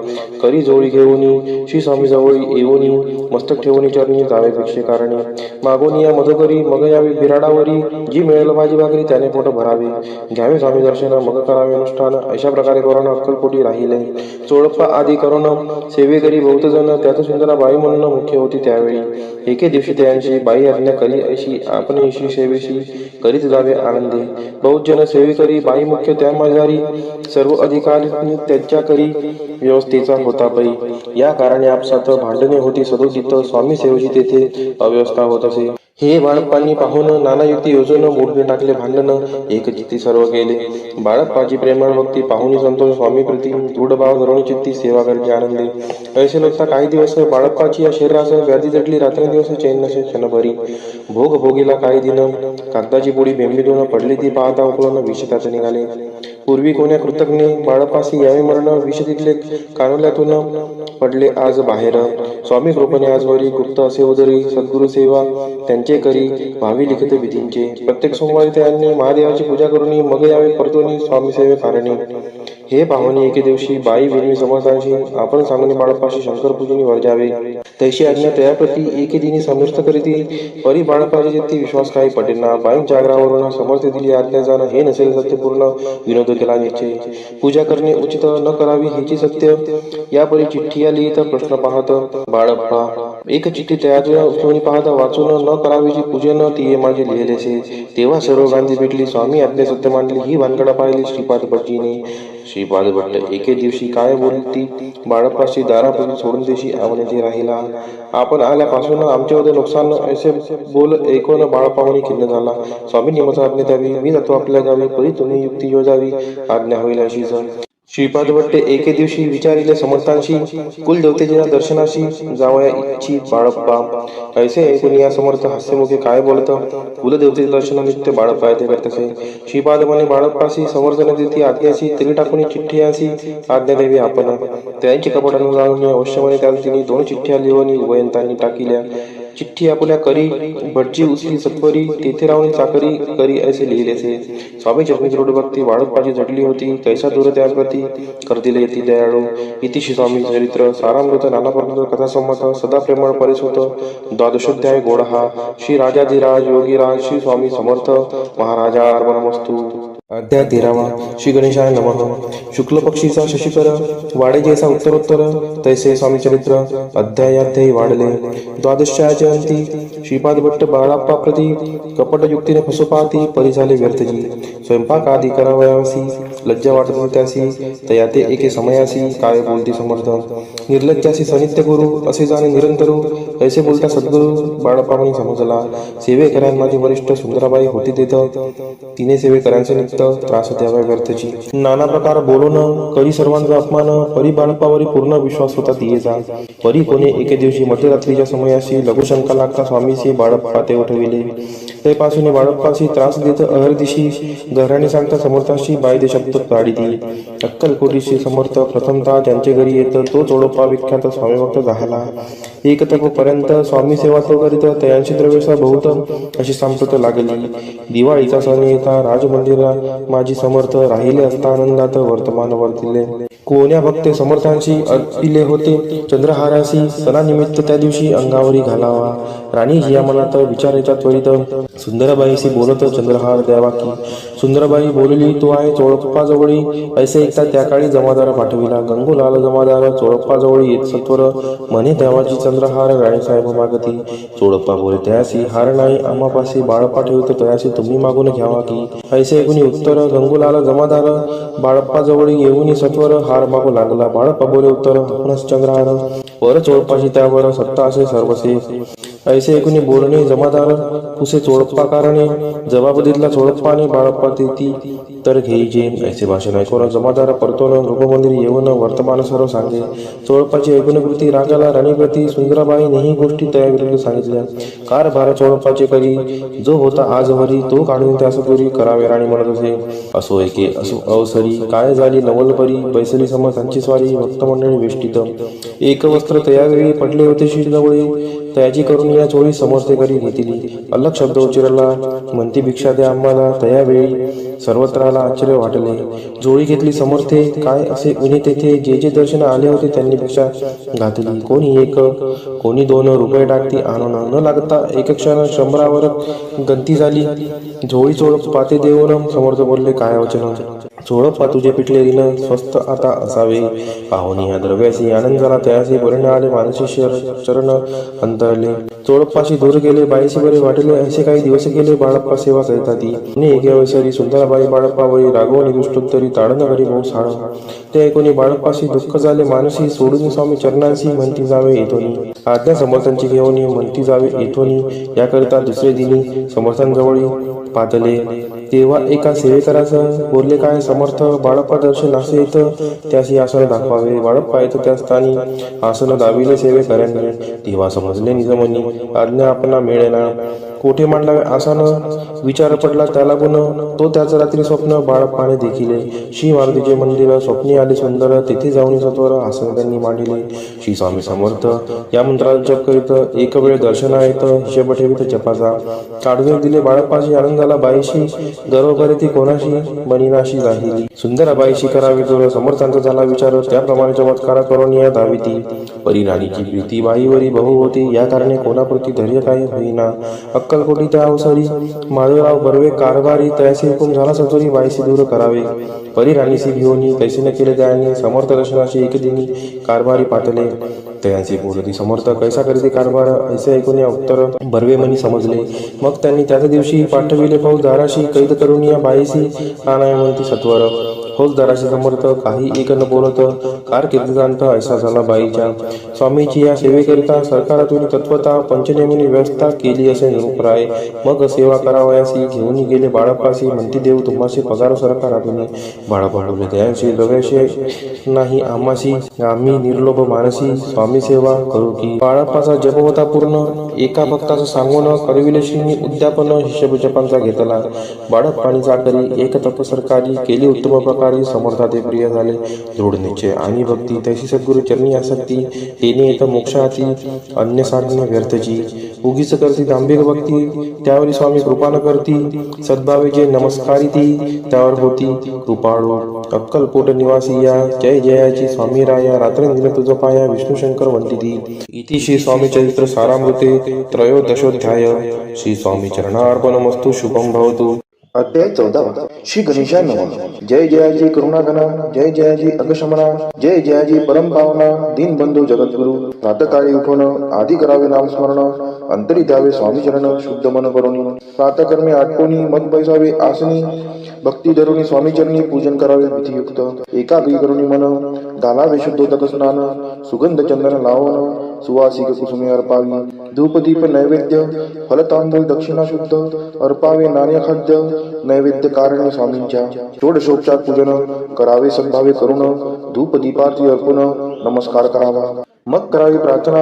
करी जोळी घेऊन श्री स्वामी जवळी येऊनी, मस्तक ठेवून चरणी जावे भिक्षेकारणे. मागून या मधुकरी मग यावे बिराडावरी, जी मिळेल भाजी भाकरी त्याने पोट भरावे. घ्यावे स्वामी दर्शन मग करावे अनुष्ठान, अशा प्रकारे करून अक्कलकोटी राहिले. चोळप्पा आदी करून सेवेकरी बहुत जण, त्यात सुंदरा बाई म्हणून मुख्य होती त्यावेळी. एके दिवशी त्यांची बाई आज्ञा करी ऐशी, आपण श्री सेवेशी करीत जावे आनंदे. बहुत जन सेवेकरी बाई मुख्य त्या माझारी, सर्व अधिकारी त्याच्या करी व्यवस्थेचा होता पै. या कारणे आपसात भांडणे होती सदोदित, स्वामी सेवेची तेथे अव्यवस्था होत असे. हे बाळप्पांनी पाहून नाना युक्ती योजून मोडून टाकले भांडण, एक चित्ती सर्व केले. बाळप्पाची प्रेमळ भक्ती पाहुणी संतोष स्वामी प्रति दृढ भाव धरून चित्ती सेवा करते आनंदे. ऐसे लोकता काही दिवस बाळप्पाची या शरीरास व्याधी जडली, रात्रंदिवस चैन नसे क्षणभरी. भोग भोगीला काही दिन, कागदाची पोळी बेंबीतून पडली, ती पाहता उकळून विष त्याच निघाले. पूर्वी कोण्या कृतज्ञ बाळप्पासी यावे मरण, विष तिथले कानोल्यातून पडले आज बाहेर. स्वामी कृपेने आजवरी गुप्त असे उदरी, सद्गुरु सेवा त्यांचे करी भावी लिखित विधींचे. प्रत्येक सोमवारी त्यांनी महादेवाची पूजा करून मग यावे परतोनी स्वामी सेवे कारणी. हे पाहुणे एके दिवशी बाई विनवी समर्थांशी, आपण सांगणे बाळप्पाशी शंकर पूजनी वर जावे. तैशी आज्ञा तयाप्रती एके दिनी समर्थ करीती, परी बाळप्पाची चित्ती विश्वास काही पटेना. बाईंच्या आग्रहावरून समर्थ दिली आज्ञा जाणं, हे नसेल सत्यपूर्ण विनोद केला निश्चय. पूजा करणे उचित न करावी हेची सत्य, या परी चिठ्ठी आली तर प्रश्न पाहत. बाळप्पा एक चिठ्ठी त्याच उचलून पाहता वाचून न करावीची पूजन ती माझे लिहिलेसे. तेव्हा सर्व गांधी भेटली. स्वामी आज्ञा सत्य मांडली. ही भानगडा पाहिली श्रीपाद भटजीने. श्रीपाद भट्ट एके दिवशी काय बोलती बाळप्पाशी दारापासून सोडून देशी आवण्याची राहिला. आपण आल्यापासून आमच्यावर नुकसान असे बोल ऐकून बाळप्पावणी खिन्न झाला. स्वामींनी मजा आज्ञा द्यावी. मी जातो आपल्या गावी. परी तुम्ही युक्ती योजावी. आज्ञा होईल अशीच. श्रीपाद भट्टे एके दिवशी विचारिले समर्थांशी. कुलदेवतेच्या दर्शनाशी जावया इच्छी बाळप्पा. ऐसे ऐकून या समर्थ हास्यमुखे काय बोलत. कुलदेवतेचे दर्शनानिमित्त बाळप्पा येथे करतसे. श्रीपाद म्हणे बाळप्पाशी समर्थन देती आज्ञाशी तरी टाकून चिठ्ठी अशी आज्ञा द्यावी आपण. त्यांची कपटानं जाणून अवश्य म्हणे त्याला तिने 2 चिठ्ठ्या लिहून वयंतांनी टाकिल्या. चिठ्ठी आपल्या करी भटजी उचली सत्वरी तेथे राहून चाकरी करी असे लिहिलेसे. स्वामी चरणी दृढ भक्ती बाळप्पाची जडली होती. कैसा दूर त्या प्रती करतील येती दयाळू. इतिशी स्वामी चरित्र सारामृत नानापर्यंत कथा संमत सदा प्रेमळ परिसुत. द्वादशोध्याय गोड हा. श्री राजाधिराज योगीराज श्री स्वामी समर्थ महाराजा अर्पणमस्तु. अध्याय 13वा. श्री गणेशाय नमः. शुक्ल पक्षीचा शशिकर वाडे जैसा उत्तरोत्तर तैसे स्वामी चरित्र अध्यायाध्यायी वाढले. द्वादशाचे अंती श्रीपाद भट्ट बाळाप्पा प्रती कपटयुक्तीने फसोपाती परी झाले व्यर्थजी. स्वयंपाक आदी करावयासी लज्जा वाटत होती त्यासी. तया ते एके समयासी काय बोलती समर्थ. निर्लज्जासी सनित्य गुरु असे जाणे निरंतरू ऐसे बोलता सद्गुरु. बाळप्पाने समजला. सेवेकऱ्यां माझी वरिष्ठ सुंदराबाई होती तेथ. तिने सेवेकऱ्यांचे नित्य त्रास द्यावा व्यर्थची. नाना प्रकार बोलून करी सर्वांचा अपमान. परी बाळप्पावरी पूर्ण विश्वास होता तियेचा. परी कोणी एके दिवशी मध्यरात्रीच्या समयाशी लघुशंका लागता स्वामीशी बाळप्पा ते उठविले. तेपासून बाळप्पाशी त्रास देत अहर्दिशी घराने सांगता समर्थाशी बायदे शब्द काढिती. अक्कलकोटीशी समर्थ प्रथमतः त्यांचे घरी येत तो चोडप्पा विख्यात स्वामी भक्त झाला. एक पर्यंत स्वामी सेवा तो करीत तयांशी द्रव्यसा बहुत अशी सांप्रत लागली. दिवाळीचा सण येता राजमंदिरा माझी समर्थ राहिले असता आनंदात वर्तमान वर्तिले. कोण्या भक्ते समर्थांशी अर्पिले होते चंद्रहाराशी सणानिमित्त त्या दिवशी अंगावरी घालावा. राणी या मनात विचारायचा त्वरित सुंदरबाईशी बोलत चंद्रहार द्यावा की. सुंदरबाई बोलली तो आहे चोळप्पाजवळी. ऐसे ऐकता त्या काळी जमादार पाठविला. गंगूलाल जमादार चोळप्पाजवळी येत सत्वर म्हणे देवाची चंद्रहार राणीसाहेब मागती. चोळप्पा बोले त्यासी हार नाही आम्हापाशी बाळप्पा ठेवतो तयाशी तुम्ही मागून घ्यावा की. ऐसे ऐकून उत्तर गंगूलाल जमादार बाळप्पाजवळी येऊन सत्वर हार मागू लागला. बाळप्पा बोले उत्तर आपणच चंद्रहार वर चोळप्पाशी त्यावर सत्ता असे सर्वसे. ऐसे ऐकून बोलणे जमादार पुसे चोळप्पा कारणे. जबाब दिला चोळप्पाने बाळप्पा तेती तर घेईजे. ऐसे भाषण ऐकून जमादार परतोन रूपमंदिर येऊन वर्तमान सर्व सांगे. चोळप्पाची ऐकून कृती रागाला राणीप्रती सुंदराबाईनेही गोष्टी तयाविरुद्ध सांगितल्या. कारभार चोळप्पाचे करी जो होता आजवरी तो काढून त्यास पुरी करावे राणी म्हणत असे. असो एके असो अवसरी काय झाली नवलपरी बैसली समर्थांची स्वारी भक्त मंडळी वेष्टित. एक वस्त्र तयावेळी पडले होते शिरजवळी. तयाची करून या चोळी समर्थे करी घेतली. अलग शब्द उच्चारला म्हणती भिक्षा द्या आम्हाला. तयावेळी सर्वत्राला आश्चर्य वाटले. जोळी घेतली समर्थे काय असे उन्ही तेथे जे जे दर्शन आले होते त्यांनी भिक्षा घातली. कोणी 1 कोणी 2 रुपये टाकती आणून न लागता एक क्षण शंभरावर गंती झाली. झोळी चोळप्पा ते देऊन समर्थ बोलले काय वचन. चोळप्पा तुझे पिटले ऋण स्वस्त आता असावे. पाहुणी या द्रव्याशी आनंद झाला तयाशी बरणे आले मानसी चरण अंतरले. चोळप्पाशी दूर गेले बाईशी बरे वाटले. असे काही दिवस गेले बाळप्पा सेवा करिता ती. एके अवसरी सुंदराबाई बाळप्पावरी रागवणी दुष्टोत्तरी ताडन करी बहु साळ. ते ऐकून बाळप्पाशी दुःख झाले मानसी. सोडून स्वामी चरणांशी म्हणती जावे येथोनी. आज्ञा समर्थांची घेऊन म्हणती जावे येथोनी. याकरिता दुसरे दिनी समर्थांजवळी पातले. तेव्हा एका सेवेकरास बोलले काय समर्थ बाळप्पा दर्शन असे येत त्याशी आसन दाखवावे. बाळप्पा येत त्या स्थानी आसन दाविले सेवेकऱ्यांनी. तेव्हा समजले निजमनी आज्ञा आपणा मिळेना. कोठे मांडलावे आसन विचार पडला त्याला गुण. तो त्याचं रात्री स्वप्न बाळप्पाने देखिले. श्री मारुतीचे मंदिर स्वप्नी आले सुंदर. तेथे जाऊन सत्वर आसन त्यांनी मांडिले. श्री स्वामी समर्थ या मंत्राचा जप करीत एक वेळ दर्शना येत हिशेब ठेवीत जपाचा. काढून दिले बाळप्पाशी आनंदाला बाईशी. गर्व करे ती कोणाशी बनिनाशी राहिली. सुंदराबाईशी करावी जोर समर्थांचा झाला विचार. त्याप्रमाणे चमत्कार करून या धाविती. परिराणीची प्रीती बाईवरी बहु होती. या कारणे कोणाप्रती धैर्य काही होईना. अक्कलकोटी त्या अवसरी माधवराव बर्वे कारभारी तयासी हुकूम झाला सत्वरी बाईशी दूर करावे. परिराणीशी घेऊन कैसे न केले त्याने समर्थ दर्शनाशी एक दिनी कारभारी पातले. तयांचे बोलती समर्थ कैसा करीते कारभार ऐसे ऐकून या उत्तर बर्वे मनी समजले. मग त्यांनी त्याच दिवशी पाठविले फौजदाराशी कैद करून या बाईसी आणाय म्हणती सत्वर. फौजदाराशी समर्थ काही एक न बोलत कारकिर्दीदांत ऐसा झाला बाईच्या. स्वामीची या सेवेकरिता सरकारातून तत्वता पंचनेमीने व्यवस्था केली असे निरुपराय. मग सेवा करावयासी घेऊन गेले बाळप्पासी म्हणती देव तुम्हाशी पगार सरकारातून. बाळप्पा बोलले दयांशी द्रव्याशी नाही आम्हाशी आम्ही निर्लोभ मानसी स्वामी सेवा करू की. बाळप्पाचा जप होता पूर्ण एका भक्ताचा सांगून करविले श्री उद्यापन शिष्यजपांचा घेतला. बाळप्पानी चाकरी एक तप सरकारी केली उत्तम प्रकारे समर्था ते प्रिय झाले. दृढ निश्चय आणि भक्ती तैशी सद्गुरु चरणी आसक्ती तेने येत मोक्षाती अन्य साधन व्यर्थची. उगीच करती दांभिक भक्ती त्यावर स्वामी कृपा न करती. सद्भावे जे नमस्कारी ती त्यावर होती कृपाळू. अक्कलकोट निवासी या जय जयाची स्वामी राया रात्रंदिन तुझ पाया विष्णू शंकर वंदिती. इति श्री स्वामी चरित्र सारामृते त्रयोदशोध्याय. श्री स्वामी चरणार्पणमस्तु. शुभम भवतु. अध्याय 14. श्री गणेशाय नमः. जय जयाजी करुणागणा जय जयाजी अगशमना जय जयाजी परम पावना दीनबंधू जगद्गुरु. प्रातकाळी उठून आधी करावे नामस्मरण अंतरी द्यावे स्वामी चरण शुद्ध मन करुणी. प्रातकर्मे आटोनी मत बैसावे आसनी भक्ती धरुणी स्वामी चरणी पूजन करावे विधियुक्त. एकाग्री करुणी मन घालावे शुद्धोदक स्नान सुगंध चंदन लावण सुवासिक कुसुमे अर्पावी. धूपदीप नैवेद्य फलतांबूल दक्षिणा शुद्ध अर्पावे नाणे खाद्य नैवेद्य कारणे स्वामींच्या. षोडशोपचार पूजन करावे सद्भावे करुण धूपदीपार्थी अर्पण नमस्कार करावा. मग करावी प्रार्थना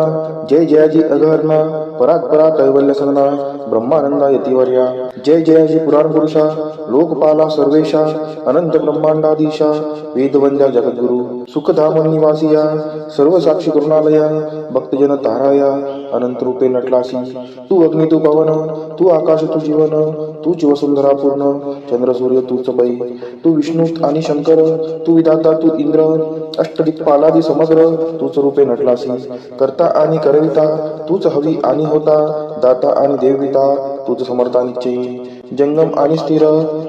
जय जयाजी अगहरणा परात्परा कैवल्य सदना ब्रह्मानंदा यतिवर्या. जय जयाजी पुराण पुरुषा लोकपाला सर्वेशा अनंत ब्रह्मांडाधीशा वेदवंद्या जगद्गुरु. सुखधाम निवासिया सर्व साक्षी करुणालया भक्तजन ताराया अनंत रूपे नटलासी. तू अग्नी तू पवन तू आकाश तू जीवन तूच वसुंधरा पूर्ण चंद्र सूर्य तूच बै. तू विष्णू आणि शंकर तू विधाता तू इंद्र अष्टदिक्पालादी समग्र तूच रूपे नटलासी. करता आणि करविता तूच हवी आणि होता दाता आणि देविता तूच समर्था निश्चयी. जंगम आणि स्थिर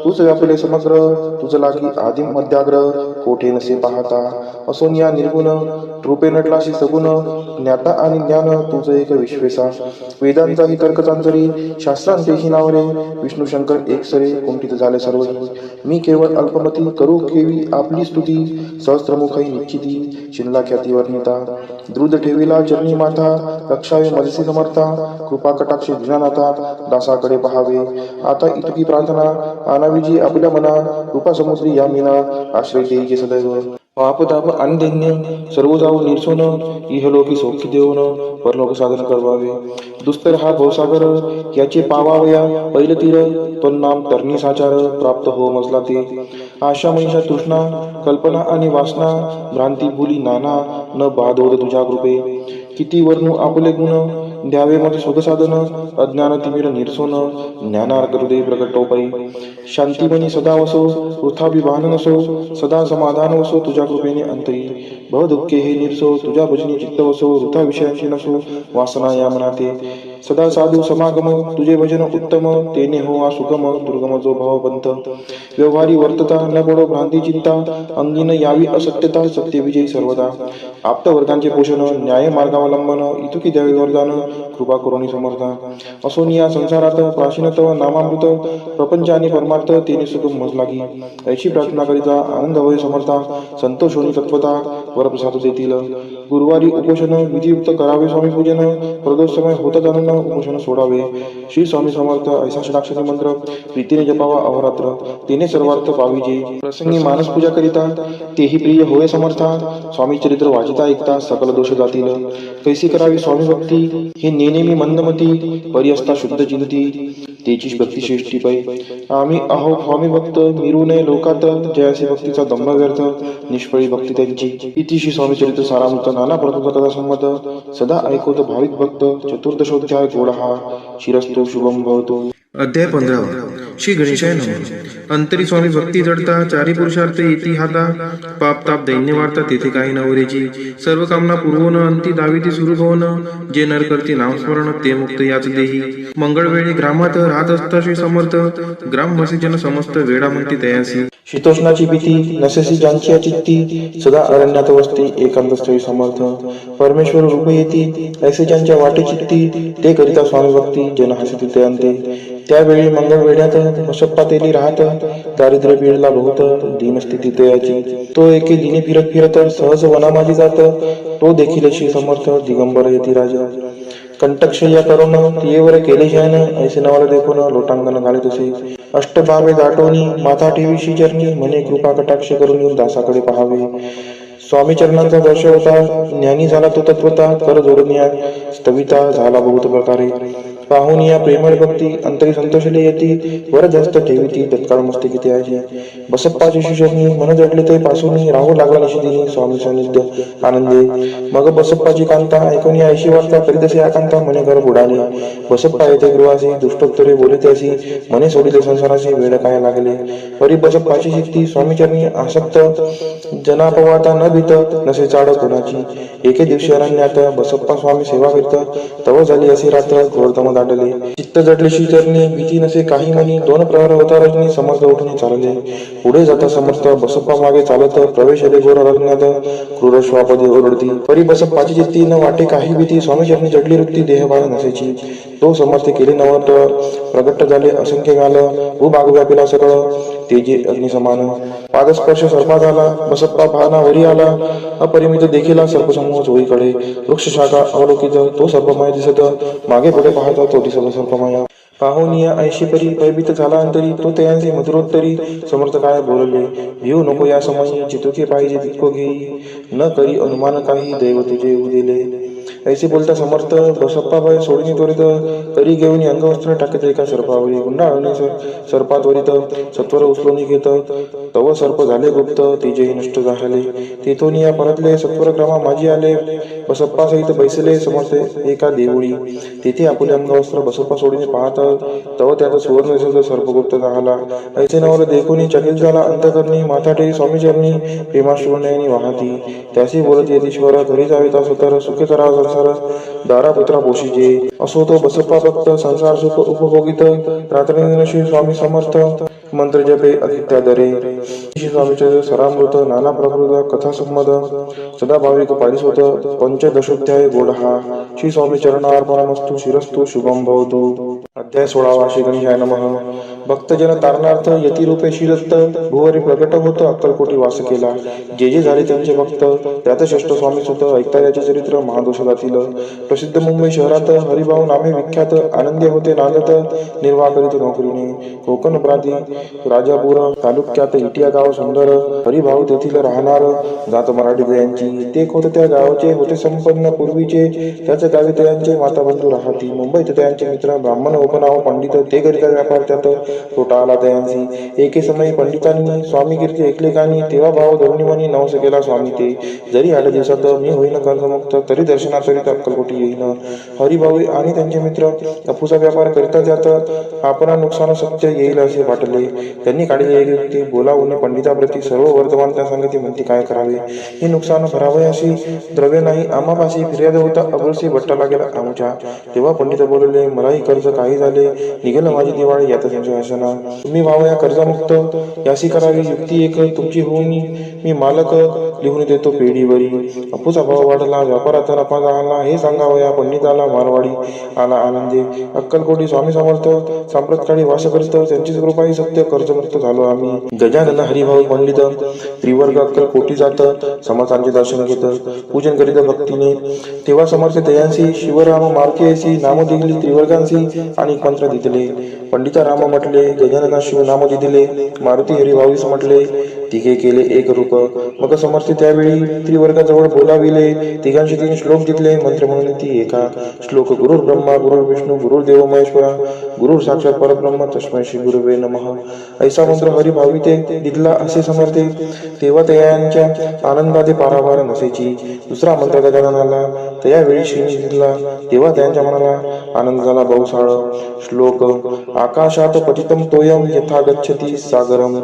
तूच व्यापले समग्र तुझ लागी आदिम मध्याग्र कोठे नसे पाहता. असून या निर्गुण रूपे नटलाशी सगुण ज्ञाता आणि ज्ञान तुझ एक विश्वेसा. वेदांचाही तर्कचांचरी शास्त्रांतेही नावरे विष्णू शंकर एक सरे कुंठित झाले सर्व. मी केवळ अल्पमती करू केवी आपली स्तुती सहस्त्रमुखई निश्चिती शिनला ख्याती वर्णिता. द्रुत ठेविला चरणी माथा रक्षावे मजसी समर्था कृपा कटाक्षी ज्ञानाथा दासाकडे पहावे. आता इतकी प्रार्थना आणावी जी आपल्या मना कृपा समुद्री या मीना आश्रय देईचे सदैव. पाप ताप आणि दैन्य सर्व जाऊ निर्सोन इहलोकी सौख्य देऊन परलोक साधन करवावे. दुस्तर हा भवसागर याचे पावावया पैल तीर नाम तरणी साचार प्राप्त हो मजला ते. आशा मनीषा तृष्णा कल्पना आणि वासना भ्रांती भूली नाना न बाधोद तुझ्या कृपे. किती वर्णू आपले गुण द्यावे मग सुख साधन अज्ञान तिमिर निर्सोन ज्ञानार्थ हृदय प्रकटोपई. शांतीमनी सदा वसो वृथा विभान नसो सदा समाधान वसो तुझ्या कृपेने अंतरी. भव दुःखे हे निर्सो तुझ्या भजनी चित्त वसो वृथा विषयांची नसो वासना या मनाते. सदा साधू समागम तुझे भजन उत्तम तेने हो आ सुगम दुर्गम जो भवपंथ. व्यवहारी वर्तता न पडो भ्रांती चिंता अंगीन यावी असत्यता सत्य विजयी सर्वदा. आप्त वर्गांचे पोषण न्याय मार्गावलंबन इतुकी द्यावे वरदान कृपा करुणी समर्था. असोन या संसारात प्राचीनतव नामामृत प्रपंच आणि परमार्थ तेने सुगम मज लागी. ऐशी प्रार्थना करिता आनंद होय समर्था संतोष होणी तत्वता वरप्रसाद देतील. गुरुवारी उपोषण विधियुक्त करावे स्वामी पूजन प्रदोष समय होता जाणून उपोषण सोडावे. श्री स्वामी समर्थ ऐसा षडाक्षरी मंत्र प्रीतीने जपावा अहोरात्र तेने सर्वार्थ पाविजे. प्रसंगी मानस पूजा करिता तेही प्रिय होय समर्था. स्वामी चरित्र वाचिता ऐकता सकल दोष जातील. कैसी करावी स्वामी भक्ती हे नेनेमी मंदमती परिअस्ता शुद्ध चिंती तेची भक्ती श्रेष्ठी पै. आम्ही आहो स्वामी भक्त मिरू नये लोकात जयासी भक्तीचा दंभ व्यर्थ निष्फळी भक्ती त्यांची. इति श्री स्वामी चरित्र सारामृत नाना प्रथमचा कथा संमत सदा ऐकवत भाविक भक्त. चतुर्दशोध्याय गोडा हा शिरस्तु शुभम भवतो. अध्याय 15. श्री गणेशाय नमः. अंतरी स्वामी भक्ती जडता चारी पुरुषार्थ येती हाता पाप ताप दैन्य वार्ता तेथे काही नवरेची. सर्व कामना पूर्वोन अंती दाविती सुरू होन जे नर करती नामस्मरण ते मुक्त याच देही. मंगळवेळी ग्रामात राहत असता श्री समर्थ ग्रामवासी जन समस्त वेळा म्हणती तयासी. शीतोष्णाची भीती नसेसी ज्यांची चित्ती सदा अरण्यात वसते एकांत स्थळी समर्थ परमेश्वर रूप येती ऐसे ज्यांच्या वाटे चित्ती ते करिता स्वामी भक्ती जन हसती ते अंते त्यावेळी मंगळ वेड्यात बसप्पा तेली राहत दारिद्र्य पीडला बहुत दीनस्थिती तयाची तो एके दिनी फिरत फिरत सहज वनामाजी जात तो देखील अशी समर्थ दिगंबर येती राजा कंटकशय्या करून तियेवर केले शयन ऐसे नवल देखून लोटांगण घाले तसे अष्टभावे दाटोनी माथा ठेवीशी चरणी म्हणे कृपा कटाक्ष करून दासाकडे पहावे स्वामी चरणांचा दर्श होता ज्ञानी झाला तो तत्वता कर जोडून या स्थविता झाला बहुत प्रकारे पाहून या प्रेमळ भक्ती अंतरी संतोषले येती वर जास्त ठेविती तत्काळ मस्ती किती आहे बसप्पाची शिष्यनी मन जडले ते पासून राहू लागला निशिदिनी स्वामी सानिध्य आनंदे मग बसप्पाची कांता ऐकून ऐशी वार्ता करीतसे आकांता मने घर बुडाले बसप्पा येथे गृहासी दुष्टोत्तरे बोलते असी मने सोडिले संसाराशी वेळ काय लागले परी बसप्पाची शिक्ती स्वामीचरणी आसक्त जनापवाता न भीत नसे चाड कोणाची एके दिवशी अरण्यात बसप्पा स्वामी सेवा करीत तव झाली असे रात्र घोरतम दाटले चित्त जडले श्रीचरणी भीती नसे काही मनी दोन प्रहर होता रजनी समर्थ उठून चालले पुढे जाता समर्थ बसप्पा मागे चालत प्रवेश आले घोर अरण्यात क्रूर श्वापदे ओरडती परी बसप्पाची चित्ती न वाटे काही भीती स्वामीचरणी जडली वृत्ती देहबाळ नसेची तो समर्थ केले नवत प्रगट झाले असंख्य गाल भूभाग व्यापिला सकळ तेजे अग्नि समान पादस्पर्श सर्पा झाला बसप्पा भाना वरी आला अपरिमित देखील सर्पसमूह चोळीकडे वृक्ष शाखा अवलोकित तो सर्पमय दिसत मागे पुढे पाहता तो दिसत सर्पमय पाहुनिया ऐशी परी भयभीत झाला अंतरी तो त्यांचे मधुरोत्तरी समर्थ काय बोलले भिऊ नको या समयी जितुके पाहिजे तितको घेई न करी अनुमान काही दैव तुझे येऊ दिले ऐसे बोलता समर्थ बसप्पा भय सोडणी त्वरित तरी घेऊन अंगवस्त्र टाकत एका सर्पावरी गुंडाळणे सर्पात वरित सत्वर उचलून घेत तव सर्प झाले गुप्त तेजेही नष्ट झाले तेथून या परतले सत्वर क्रमा माझी आले बसप्पा सहित बैसले समर्थ एका देवळी तेथे आपले अंगवस्त्र बसप्पा सोडीने पाहत तव त्यात सुवर्ण सर्पगुप्त झाला ऐसे नवल देखून चकित झाला अंतकरणी माथा ठेवी स्वामी चरणी प्रेमाश्रुनयनी वाहती त्याशी बोलत येतीश्वर घरी जावे तास तर सुखे करा संसार दारा पुत्रा पोषीजे असो तो बसप्पा भक्त संसार सुख उपभोगित रात्र श्री स्वामी समर्थ मंत्र जपे अतित्यादरे श्री स्वामीचे सरामृत नाना प्रकृत कथा संमद सदा भाविक पारिसोत पंचदशोध्याय गोडहा श्री स्वामी चरणार्पणमस्तु शिरस्तु शुभम भवतु अध्याय 16 श्री गणेशाय नमः भक्तजन तारणार्थ यती रूपे शिरस्त भुवरी प्रगट होत अक्कलकोटी वास केला जे जे झाले त्यांचे भक्त त्यात श्रेष्ठ स्वामी सुत ऐकता याचे चरित्र महादोष जातील प्रसिद्ध मुंबई शहरात हरिभाऊ नामे विख्यात आनंदी होते नांदत निर्वाह करीत नोकरीने कोकण प्रांती राजापूर तालुक्यात इटिया गाव सुंदर हरिभाऊ तेथील राहणार जात मराठी दयांची ते होते त्या गावाचे होते संपन्न पूर्वीचे त्याच गावी त्यांचे माता बंधू राहती मुंबईत त्यांचे मित्र ब्राह्मण उपनाव पंडित ते करिता व्यापार त्यात तोटा आला दयांची एके समयी पंडितांनी स्वामी कीर्ती ऐकले कानी तेव्हा भाव दोन्ही नवस केला स्वामी ते जरी 8 दिवसात मी होईन कर्जमुक्त तरी दर्शनाकरिता अक्कलकोटी येईन हरिभाऊ आणि त्यांचे मित्र अफूचा व्यापार करिता त्यात आपणा नुकसान सत्य येईल असे वाटले त्यांनी काढले एक व्यक्ती बोलावून पंडिताप्रती सर्व वर्तमान त्या संगती म्हणती काय करावे हे नुकसान भरावे अशी द्रव्य नाही आम्हापाशी फिर्याद होता अबुलसी भट्टा लागेल आमच्या तेव्हा पंडित बोलले मलाही कर्ज काही झाले निघेल माझी दिवाळी यात संशय असना तुम्ही व्हावं या कर्जामुक्त यासी करावी युक्ती एक तुमची होऊन मी मालक लिहून देतो पेढीवरी अपूचा भाव वाढला व्यापाराचा नफा झाला हे सांगावं या पंडिताला मारवाडी आला आनंदे अक्कलकोटी स्वामी समर्थ सांप्रतकाळी वास करत त्यांचीच कृपाही सत्य कर्जमुक्त झालो आम्ही गजानन हरिभाऊ पंडित त्रिवर्ग अक्कलकोटी जात समर्थांचे दर्शन घेत पूजन करीत भक्तीने तेव्हा समर्थ दयांसी शिवराम मारुती नाम दिली त्रिवर्गांसी आणि मंत्र दिले पंडिता राम म्हटले गजानना शिव नाम दिले मारुती हरिभाऊस म्हटले तिघे केले एक रूप मग समर्थ त्यावेळी त्रिवर्गाजवळ बोलाविले तिघांशी 3 श्लोक दिले मंत्र म्हणून ती एका श्लोक गुरुर् ब्रह्मा गुरुर् विष्णू गुरुर्देव महेश्वरा गुरुर् साक्षात परब्रह्म तस्मै श्री गुरुवे नमः ऐसा मंत्र हरिभावी ते दिला असे समर्थे तेव्हा त्यांच्या आनंदाने पारावार नसेची दुसरा मंत्र गजाननाला त्यावेळी श्री दिला तेव्हा त्यांच्या मनाला आनंद झाला बहुसाळ श्लोक आकाशात पतितम तोयम यथा गच्छति सागरम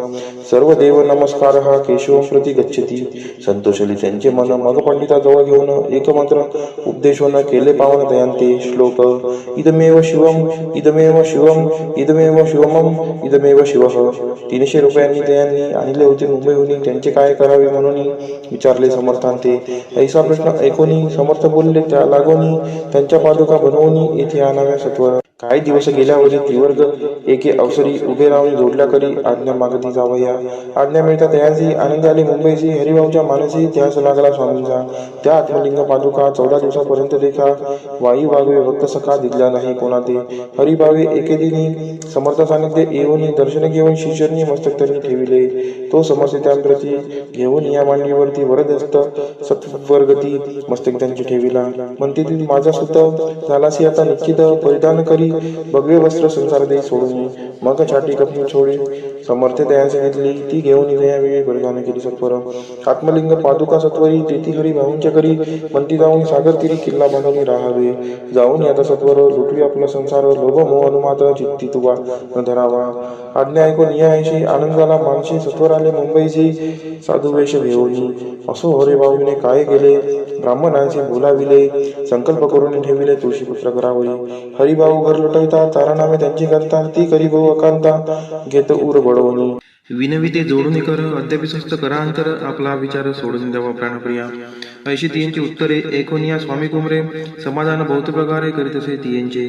सर्व देव नमस्कार नमस्कारः केशवं प्रति गच्छति. संतोषली त्यांचे मन मग पंडिताजवळ घेऊन एकमंत्र उपदेशवन केले पावन दयांते. श्लोक. इदमेव शिवम इदमेव शिवम इदमेव शिवमम इदमेव शिवः. 300 रुपयांनी दयांनी आणले होते मुंबईहून. त्यांचे काय करावे म्हणून विचारले समर्थांते. ऐसा प्रश्न ऐकोनी समर्थ बोलले त्या लागोनी त्यांच्या पादुका बनवून येथे आणाव्या सत्वर. काही दिवस गेल्यावरी त्रिवर्ग एके अवसरी उभे राहून जोडल्या करी आज्ञा मागती जावया. आज्ञा मिळता तयाची आनंद आली मुंबईची. हरिभाऊच्या मानसी ध्यास लागला स्वामींचा. त्या आत्मलिंग पादुका 14 दिवसापर्यंत देखा वायू वागवे भक्त सखा दिसला नाही कोणा ते. हरिभावे एके दिनी समर्थ सानिध्य येऊन दर्शन घेऊन शिष्यनी मस्तक त्यांनी ठेविले. तो समर्थ त्यांप्रती घेऊन या मांडीवरती वरदस्त सत्वर्गती मस्तक त्यांची ठेविला. म्हणते ती माझा सुत झालासी आता निश्चित परिधान करी भगवे वस्त्र संसार दे सोडून. मग छाटी कपनी छोडी समर्थ दयाची घेतली. ती घेऊन वेळी परिधान केली सत्वर. आत्मलिंग पादुका सत्वरी तेथी हरिभाऊंच्या करी म्हणती जाऊन सागर तीरी किल्ला बांधून राहावे. जाऊन आता सत्वर लुटवी आपला संसार लोभ मोह अनुमात्र चित्ती तुवा न धरावा. आज्ञा ऐकून यायशी आनंदाला मानशी सत्वर आले मुंबईची साधू वेश घेऊन. असो हरिभाऊने काय केले ब्राह्मणांशी बोलाविले. संकल्प करून ठेविले तुळशीपुत्र करावई. हरिभाऊ घर लुटविता तारानामे त्यांची करता. ती करी भाऊ अकांता घेत उर बडवणी. विनविते जोडून कर अद्याप स्वस्त करा अंतर. आपला विचार सोडून द्यावा प्राणप्रिया. ऐशी तियांची उत्तरे ऐकून या स्वामी कुमरे समाधान बहुत प्रकारे करीत असे तियांचे.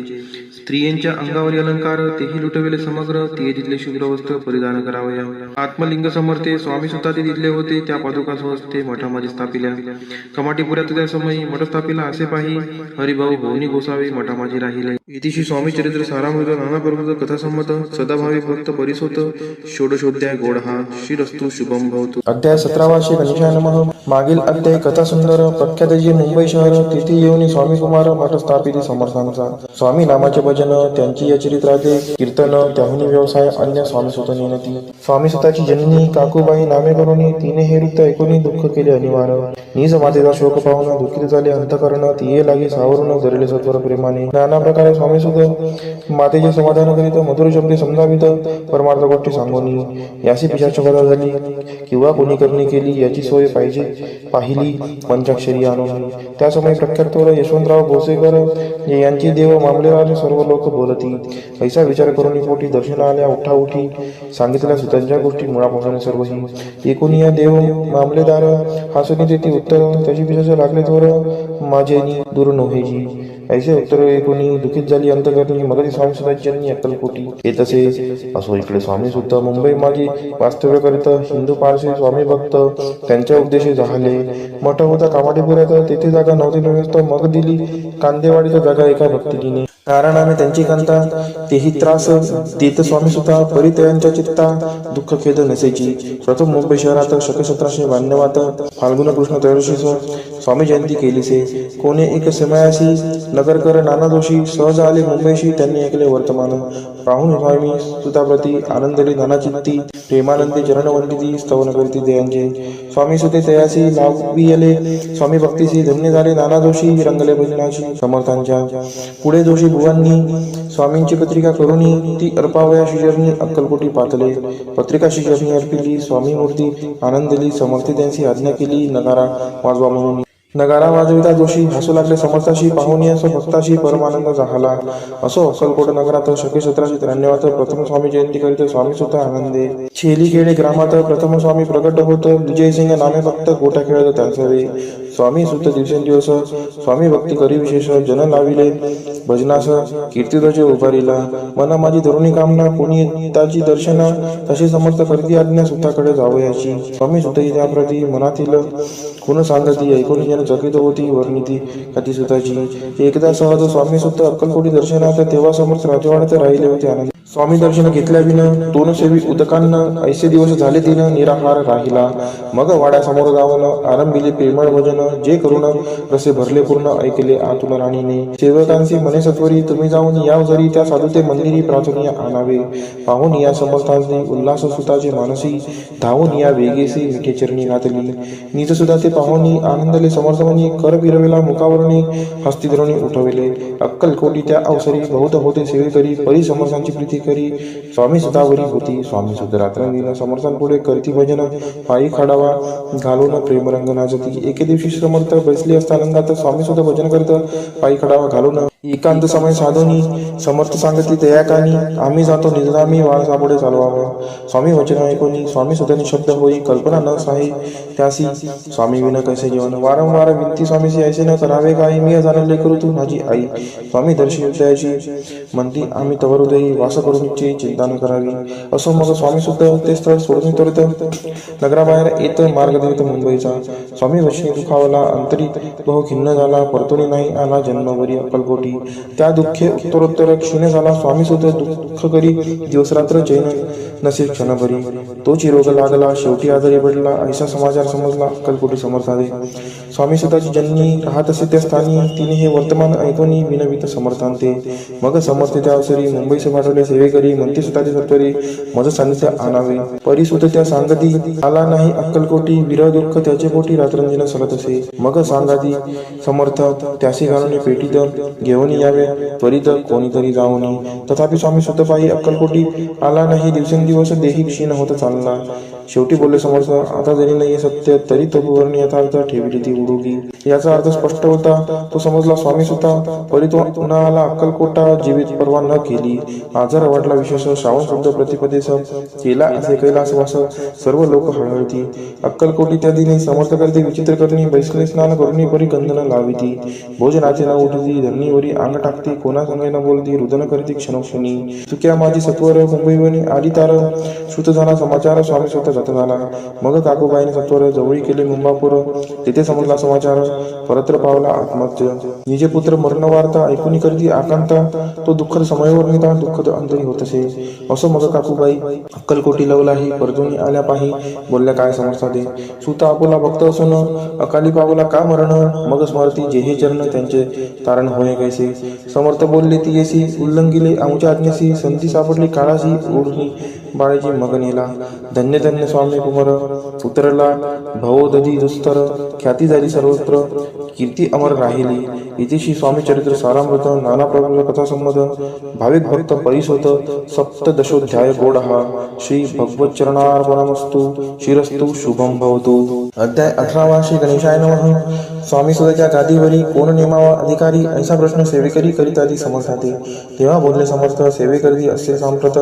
स्त्रियांच्या अंगावरील अलंकार तेही लुटविले समग्र. तिये तिथले शुभ्र वस्त्र परिधान करावया. आत्मलिंग समर्थे स्वामी सुद्धा ते दिले होते. त्या पादुका स्वस्ते मठामध्ये स्थापिल्या. कमाटीपुऱ्यात त्या समयी मठ स्थापिला असे पाही हरिभाऊ भवनी गोसावे मठामाजी राहिले. इतिशी स्वामी चरित्र सारामृत नाना प्रभूत कथासंमत सदाभावी भक्त परिसोत षोडशोध्याय गोड हा. श्रीरस्तु शुभम भवतु. अध्याय 17 श्री गणेशाय नमः. मागील अध्याय कथा सुंदर. प्रख्यात जे मुंबई शहर तेथे येऊन स्वामी कुमार मठ स्थापित समर्थांचा. स्वामी नामाचे भजन त्यांची या चरित्राचे कीर्तन त्याहुनी व्यवसाय अन्य स्वामी सुत नेनती. स्वामी सुताची जननी काकूबाई नामे करून तिने हे वृत्त ऐकून दुःख केले अनिवार्य. निज मातेचा शोक पाहून दुःखित झाले अंतकरण. तिये लागे सावरून धरले सत्वर प्रेमाने. नाना प्रकारे स्वामी सुत मातेचे समाधान करीत मधुर शब्दे समजावित परमार्थ गोष्टी सांगून यासी पिशाच कथा झाली किंवा कोणी करणी केली याची सोय पाहिजे पाहिली पंचाक्षरी आणून. त्या समय प्रख्यात यशवंतराव भोसेकर यांची देव मामलेवार सर्व लोक बोलती. ऐसा विचार करून पोटी दर्शन आल्या उठाउठी सांगितल्या सुतांच्या गोष्टी मुळापासून सर्वही. एकूण या देव मामलेदार हासुनी तेथे उत्तर त्याची पिशाच लागले थोर माझेनी दूर नव्हेजी. ऐसे उत्तर ऐकून दुखित झाली अंतकरणी. मगरी स्वामी सुतांची अक्कलकोटी येत असे. असो इकडे स्वामी सुद्धा मुंबई माझी वास्तव्य करीत हिंदू पारसी स्वामी भक्त त्यांच्या उपदेश झाले. मठ होता कामाडीपुऱ्यात तेथे जागा नव्हती व्यवस्था. मग दिली कांदेवाडीच्या जागा एका भक्तिकीने. कारण आम्ही त्यांची कांता तेही त्रास देत स्वामी सुद्धा परितयांच्या चित्ता दुःख खेद नसेची. प्रथम मुंबई शहरात शक 1792 फाल्गुन कृष्ण त्रयोदशीस स्वामी जयंती केलीसे. कोणी एक समयासी नगरकर नाना दोषी सहज आले मुंबईशी. त्यांनी ऐकले वर्तमान पाहून स्वामी सुताप्रती आनंदली धनाचित्ती प्रेमानंदी चरणवंदिती स्तवन करती दयांचे. स्वामी सुते तयासी लावियले स्वामी भक्तीसी धन्य झाले नाना दोषी रंगले भजनाशी समर्थांच्या. पुढे जोशी बुवांनी स्वामींची पत्रिका करून ती अर्पावया शिष्यरनी अक्कलकोटी पातले. पत्रिका शिष्यरनी अर्पिली स्वामी मूर्ती आनंदली समर्थ त्यांची आज्ञा केली नगारा वाजवा म्हणून. नगारा वाजविता जोशी हसू लागले समर्थाशी पाहून असो भक्ताशी परमानंद झाला. असो अक्कलकोट नगरात शके 1793 प्रथम स्वामी जयंती करीत स्वामी सुद्धा आनंदे. छेलीखेडे ग्रामात प्रथम स्वामी प्रगट होत. विजयसिंग नामे भक्त गोटा खेळत त्यांचे. स्वामी सुत दिवसेंदिवस स्वामी भक्ती करी विशेष जन लाविले भजनास कीर्तिध्वज उभारिला. मना माझी तरुणी कामना कोणी ताची दर्शना तशी समर्थ करती आज्ञा सुताकडे जावयाची. स्वामी सुत त्याप्रती मनातील खुन सांगती ऐकून जन चकित होती वर्णिती कधी सुताची. एकदा सहज स्वामी सुत अक्कलकोटी दर्शनात तेव्हा समर्थ राजवाड्यात राहिले होते आनंद. स्वामी दर्शन घेतल्या विन दोन सेवी उदकांना ऐसे दिवस झाले तिन निराहार राहिला. मग वाड्यासमोर जाऊन आरंभिले प्रेमळ भजन जे करून रसे भरले पूर्ण ऐकले आतुन राणीने. सेवकांची मने सत्वरी तुम्ही जाऊन या जरी त्या साधुते मंदिरी प्रार्थनीय आणावे. पाहून या समर्थांनी उल्हास सुताचे मानसी धावून या वेगेसी मिठे चरणी घातली. निज सुद्धा ते पाहुनी आनंदले समर्थवनी कर फिरविला मुखावरणी हस्ती धरुणी उठविले. अक्कलकोटी त्या अवसरी बहुत होते सेवेकरी परी समर्थांची प्रीती करी स्वामी सुतावरी होती. स्वामी सुत रात्रंदिन समर्थांपुढे करती भजन, पायी खडावा घालून प्रेमरंग नाचती. एके दिवशी समर्थ बसले असता आनंदात स्वामी सुद्धा भजन करत पायी खडावा घालून एकांत समय साधोनी. समर्थ सांगती दयाकानी, आम्ही जातो निजधामी वाळ सापुढे चालवावा. स्वामी वचन ऐकोनी स्वामी सुद्धा निशब्द होई, कल्पना न साही त्यासी स्वामी विन कैसे जीवन. वारंवार विनती स्वामीसी ऐसे न करावे काही, मी जाणले करू तू माझी आई. स्वामी दर्शन द्यायची म्हणती आम्ही तवर हृदयी वास करून इच्छे चिंता न करावी. असो मग स्वामी सुद्धा ते स्थळ सोडून त्वरित नगराबाहेर येत मार्ग देत मुंबईचा. स्वामी वचनी दुखावला अंतरी बहु खिन्न झाला, परतुनी नाही आला जन्मभरी अक्कलकोटी. त्या दुःखे उत्तरोत्तर क्षीण झाला. स्वामी सुद्धा दुःख करी दिवसरात्र चैन नसे क्षणभरी. तोची रोग लागला शेवटी आजारी पडला, ऐसा समाचार समजला अक्कलकोटी समर्थादे. स्वामी सुताची जननी राहत असे त्या स्थानी, तिने हे वर्तमान ऐकूनी विनवित समर्थांते. मग समर्थ त्या अवसरी मुंबईस पाठवले सेवेकरी, म्हणते सुताचे सत्वरी मज सान्निध्य आणावे. परिसुत त्या सांगती आला नाही अक्कलकोटी, विरह दुःख त्याचे पोटी रात्रंदिन सलत असे. मग सांगाती समर्थ त्यासी घालून पेटीत घेऊन यावे त्वरित कोणीतरी जाऊनी. तथापि स्वामी सुत पायी अक्कलकोटी आला नाही. दिवसेंदिवस देही क्षीण होत चालला. शेवटी बोलले समर्थ आता जरी नाही सत्य तरी तो वर्णी यथार्थ ठेवली ती उडुगी. याचा अर्थ स्पष्ट होता, तो समजला स्वामी सुता. परी तो पुन्हा आला अक्कलकोटा, जीवित परवा न केली. आजार वाटला विशेष, श्रावण शुद्ध प्रतिपदेस केला असे कैलासवास. सर्व लोक हळहळती. अक्कलकोटी त्या दिनी समर्थ करते विचित्र करणी, बैसले स्नान करुणी परी गंधन लाविती. भोजनाचे न उठती धरणीवरी अंग टाकते, कोणा संगे न बोलती रुदन करती क्षणोक्षणी. चुक्या माझी सत्वर मुंबईवनी आली तार, श्रुत झाला समाचार स्वामी स्वतः जात झाला. मग काकूबाईने सत्वर जवळी केले मुंबापूर, तिथे समजला समाचार परत्र पावला आत्महत्य. निजे पुत्र मरण वार्ता ऐकून करती आकांता, तो दुःखद समयवर नेता दुःखद अंतरी होत असे. असो मग काकूबाई अक्कलकोटी लवलाही, परतुनी आल्या पाही बोलल्या काय समर्थादे. सुता आपुला भक्त असून अकाली पावला का मरण, मग स्मरती जेहे चरण त्यांचे तारण होय कैसे. समर्थ बोलले ती येसी उल्लंघिले आमच्या आज्ञेसी, संधी सापडली काळाशी ओढणी बाळेची मग नेला. धन्य धन्य स्वामी कुमार उतरला भवोदधी दुस्तर, ख्याती झाली सर्वत्र कीर्ती अमर राहिली. इतिशी स्वामी चरित्र सारामृत, नाना प्रबंध कथा संमत, भाविक भक्त परिसोत सप्तदशोध्याय गोड हा. श्री भगवत चरणार्पणमस्तु, शिरस्तु शुभम भवतु. अध्याय 18 श्री गणेशाय नमः. स्वामी सुताच्या गादीवरी कोण नेमावा अधिकारी, ऐसा प्रश्न सेवेकरी करीत आधी समर्थाते. तेव्हा बोलले समर्थ सेवेकरी असे सांप्रत,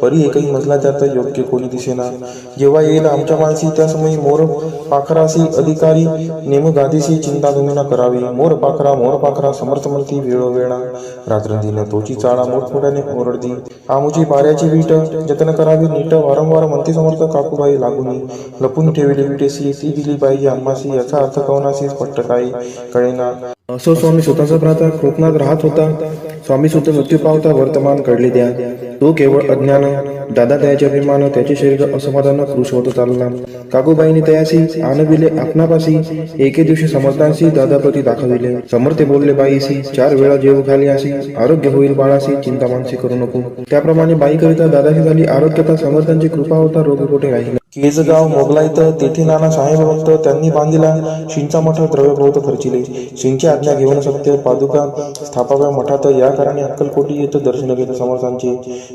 परी एकही मजला त्यात योग्य कोणी दिसेना. जेव्हा येईल आमच्या माणसी त्या समयी मोर पाखरासी अधिकारी, नेम गादीसी चिंता तुम्ही न करावी. मोर पाखरा समर्थ म्हणती वेळोवेळा, रात्रंदिन तोची चाळा मोठमोठ्याने ओरडती. आमुची पाऱ्याची वीट जतन करावी नीट, वारंवार म्हणते समर्थ काकूबाई लागूनी. लपून ठेवली विटेसी ती दिली पाहिजे आम्हासी, याचा अर्थ कवनासी स्पष्ट काही कळेना. असो स्वामी स्वतःचा भ्राता कोकणात राहत होता. स्वामी सुद्धा मृत्यू पावता वर्तमान कळले द्या. तो केवळ अज्ञान, दादा त्याचे अभिमान, त्याचे शरीर असमाधान कृश होत चालला. काकूबाईने तयासी आणविले आपणापासी, एके दिवशी समर्थांशी दादाप्रती दाखविले. समर्थ बोलले बाईसी 4 वेळा जेव खाली असी, आरोग्य होईल बाळासी चिंता मानसी करू नको. त्याप्रमाणे बाई करिता दादाची झाली आरोग्यता, समर्थांची कृपा होता रोग कोठे राहिला. केजगाव मोगलाईत तेथे नाना साहेब भक्त, त्यांनी बांधिला शिंचा मठ, द्रव्य बहुत खर्चिले. शिंची आज्ञा घेऊन सत्य पादुका स्थापाव्या मठात, या कारणे अक्कलकोटी येत दर्शन घेत समर्थांचे.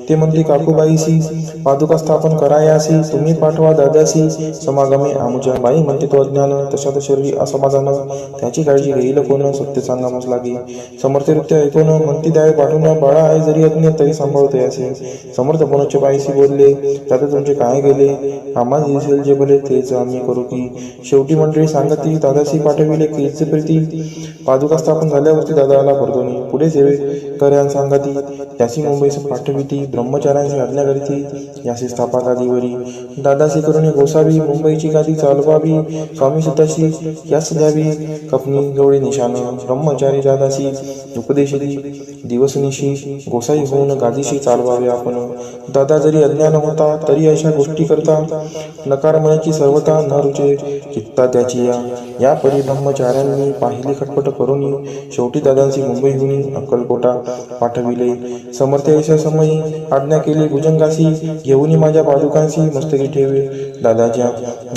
ते म्हणते काकूबाईसी पादुका स्थापन करायासी, तुम्ही पाठवा दादासी समागमे आमुच्या. बाई म्हणते तो अज्ञान तशात शरीर असमाधान, त्याची काळजी घेईल कोण, सत्य सांगा मस लागे. समर्थरित्य ऐकून म्हणती द्यावे पाठवून, बाळा आहे जरी अज्ञ तरी सांभाळते असे. समर्थ पुनच्च बाईसी बोलले त्यात तुमचे काय गेले, आम्हाला दिसेल जे भले तेच आम्ही करू की. शेवटी मंडळी सांगती दादासी पाठविले केच प्रीती, पादुका स्थापन झाल्यावरती दादाला परतोनी. पुढे सेवे कर्यान सांगती त्यासी मुंबईस पाठविती, ब्रह्मचार्यांची आज्ञा करीती यासी स्थापा गादीवरी. दादासी करुणी गोसावी मुंबईची गादी चालवावी, स्वामी सुताशी यास द्यावी कपनी गवळी निशान. ब्रह्मचारी दादासी उपदेशिती दिवसनिशी, गोसाई होऊन गादीशी चालवावे आपण. दादा जरी अज्ञान होता तरी अशा गोष्टी करता, नकार म्हणायची सर्वता न रुचे चित्ता त्याची. या परी ब्रह्मचार्यांनी पाहिली खटपट करून, शेवटी दादांची मुंबईहून अक्कलकोटा पाठविले. समर्थ अशा समयी आज्ञा केली भुजंगासी, घेऊन माझ्या पादुकांशी मस्तकी ठेवे. दादाच्या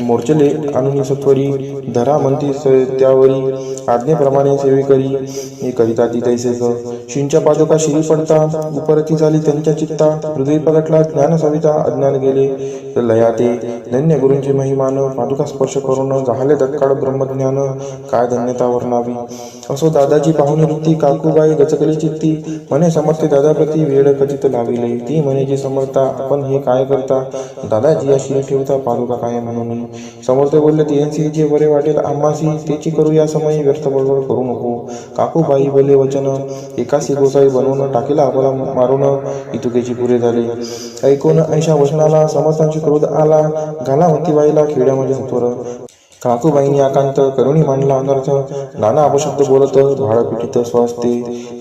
मोर्चले आणून सत्वरी, धरा म्हणती त्यावरी आज्ञेप्रमाणे सेवे करी करिता ती तैसेच श्रींच्या पादुका शिरी पडता उपरती झाली त्यांच्या चित्ता हृदय प्रगटला ज्ञान सविता अज्ञान गेले लया ते धन्य गुरूंचे महिमान पादुका स्पर्श करून झाले तत्काळ ब्रह्मज्ञान काय धन्यता वर्णावी असो दादाची पाहुणी वृत्ती काकूबाई गचकली चित्ती म्हणे समर्थ दादाप्रती वेळ कथित लाविले ती म्हणे जी समर्था आपण हे काय करता दादाजी या शिरी ठेवता पादुका काय म्हणून समर्थ बोलले त्यांची जे बरे वाटेल आम्हासी तेची करू या समयी व्यर्थ बडबड करू नको काकूबाई बोले वचन एकासी गोसाई बनवून टाकीला आपला मारून इतुकेची पुरे झाले ऐकून ऐशा वचनाला समर्थांची क्रोध आला घाला बाईला खेड्या म्हणजे सत्वर काकूबाईंनी आकांत करुणी मांडला अनर्थ नाना अपशब्द बोलत भाळ पिटीत स्वस्ते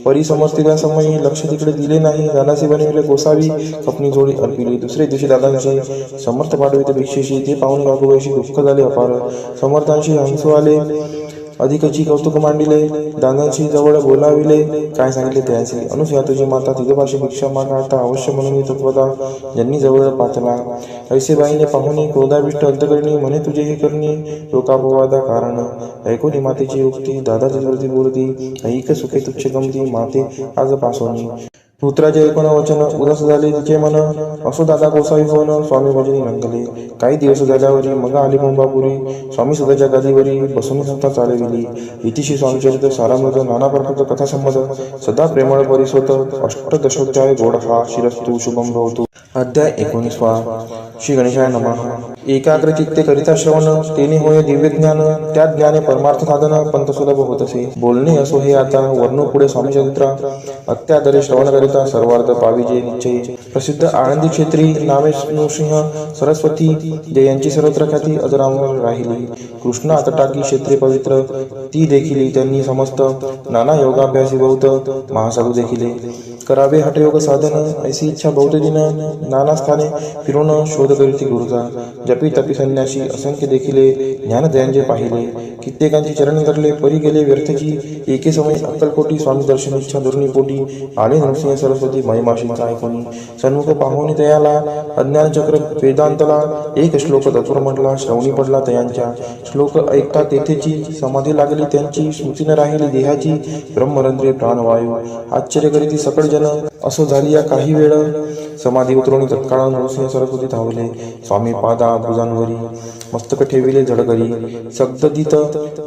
परी समजते समयी लक्ष तिकडे दिले नाही दादासी बनविले गोसावी खपणी जोडी अर्पिली दुसरे दिवशी दादांशी समर्थ पाठवित भिक्षेशी ते पाहून काकूबाईशी दुःख झाले अपार समर्थांशी हंसू आले अधिकची कौतुक मांडिले दादांशी जवळ बोलाविले काय सांगितले त्याची अनुसया तुझी माता तिजपाशी भिक्षा मागता अवश्य म्हणून तत्वता ज्यांनी जवळ पाचला ऐसेबाईने पाहुणी क्रोधाविष्ट अंतकरणी म्हणे तुझे हे करणी लोकापवादा कारण ऐकोनी मातेची युक्ती दादाची स्मृती बोलती ऐक सुखे तुच्छ गमती माते आज पासोनी पुत्राचे ऐकून वचन उदास झाले तिचे मन असो दादा गोसावी होऊन स्वामी भजनी रंगले काही दिवस झाल्यावरी मग आली मुंबापुरी स्वामी सुधाच्या गादीवरी बसून संस्था चालविली इतिशी स्वामीचरित्र सारामृत नाना प्रकारचा कथा संमत सदा प्रेमळ परिसोत अष्टदशोध्याय गोड हा शिरस्तु शुभम भवतु अध्याय 19 श्री गणेशाय नमः एकाग्र चित्ते करिता श्रवण तेने होय दिव्य ज्ञान त्या ज्ञाने परमार्थ साधन पंत सुलभ होत असे बोलणे असो हे आता वर्णू पुढे स्वामी चरित्र अत्यादरे श्रवण करिता सर्वार्थ पाविजे निश्चय प्रसिद्ध आनंदी क्षेत्री नामे नृसिंह सरस्वती जयांची सर्वत्र ख्याती अजरामर राहिली कृष्णा तटाकी क्षेत्रे पवित्र ती देखिली त्यांनी समस्त नाना योगाभ्यासी बहुत महासाधू देखिले करावे हठयोग साधन ऐसी इच्छा बहुत दिन नाना स्थाने फिरून शोध करीती गुरुचा जपी तपी संन्यासी असंख्य देखिले ज्ञानदयांचे पाहिले कित्येकांची चरण धरले परी गेले व्यर्थची एके समय अक्कलकोटी स्वामी दर्शन इच्छा धरुणी पोटी आले नृसिंह सरस्वती महिमाशींचा ऐकून सन्मुख पाहुणी तयाला अज्ञान चक्र वेदांतला एक श्लोक तत्वर म्हटला श्रवणी पडला तयांच्या श्लोक ऐकता तेथेची समाधी लागली त्यांची स्मृती न राहिली देहाची ब्रह्मरंध्रे प्राणवायू आश्चर्य करीती सकळ जन असो झाली या काही वेळ समाधी उतरवणी तत्काळ नृसिंह सरस्वती धावले स्वामी पादा भुजांवरी मस्तक ठेविले झडकरी सगदित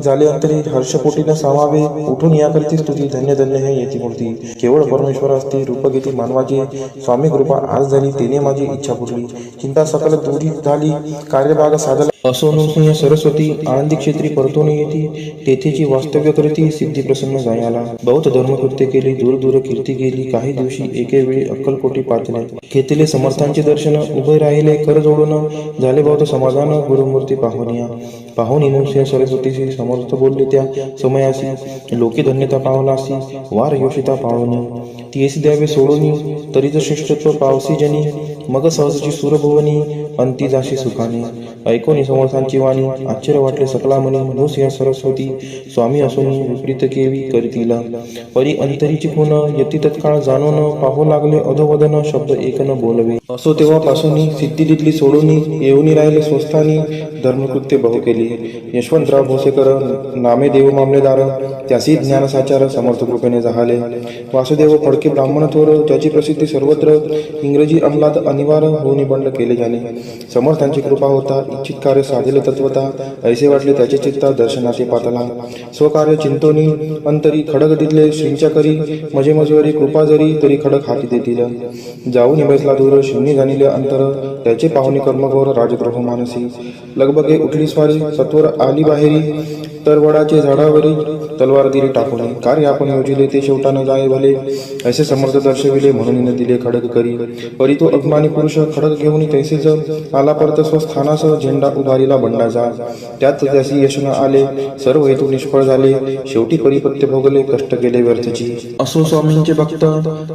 झाले अंतरी हर्षपोटीनं सामावे उठून याकरिती स्तुती धन्य धन्य हे येती मूर्ती केवळ परमेश्वर असते रूप घेती मानवाची स्वामी कृपा आज झाली तेने माझी इच्छा पुरली चिंता सकल दूरी झाली कार्यभाग साधला असो नृसिंह सरस्वती आनंदी क्षेत्री परतून येती तेथेची वास्तव्य करीती सिद्धी प्रसन्न जायाला बहुत धर्मकृत्य केली दूर दूर कीर्ती गेली काही दिवशी एके वेळी अक्कलकोटी पाचले घेतले समर्थांचे दर्शन उभे राहिले कर जोडून झाले बहुत समाधान गुरुमूर्ती पाहुनिया पाहुणी नृसिंह सरस्वतीशी समर्थ बोलले त्या समयासी लोके धन्यता पावलासी वार योषिता पावनी तीस द्यावे सोडूनी तरीच श्रेष्ठत्व पावसी जनी मग सहजची सुरभुवनी अंती जाशी सुखाने ऐकोनी समर्थांची वाणी आश्चर्य वाटले सकला मनी नृसिंह सरस्वती स्वामी असोनी विपरीत केवी करीतीला परी अंतरीची खून यती तत्काळ जाणून पाहू लागले अधोवदन शब्द एक न बोलवे असो तेव्हापासून सिद्धी दिली सोडून येऊनी राहिले स्वस्थानी धर्मकृत्य बहु केली यशवंतराव भोसेकर नामे देव मामलेदार त्यासी ज्ञान साचार समर्थ कृपेने झाले वासुदेव फडके ब्राह्मण थोर ज्याची प्रसिद्धी सर्वत्र इंग्रजी अंमलात अनिवार्य होऊन बंड केले जाणे समर्थांची कृपा होता इच्छित कार्य साधिले तत्वता ऐसे वाटले त्याचे चित्ता दर्शनाचे पातला स्वकार्य चिंतोनी अंतरी खडक दिले श्रींच्या करी मजे मजवरी कृपा जरी तरी खडक हाती देतील जाऊन बसला दूर शिवनी जाणिले अंतर त्याचे पाहुणे कर्मघोर राजद्रोह मानसी लगबगे उठली स्वारी सत्वर आली बाहेरी तर वडाचे झाडावरी तलवार दिली टाकून कार्य आपण योजिले ते शेवटा न जाय भले ऐसे समर्थ दर्शविले म्हणून न दिले खडक करी परी तो अभिमानी पुरुष खडक घेऊन तैसेच आला परत स्वस्थानास झेंडा उभारीला बंडाचा त्यात त्यासी यश न आले सर्व हेतू निष्फळ झाले शेवटी परिपत्य भोगले कष्ट केले व्यर्थची असो स्वामींचे भक्त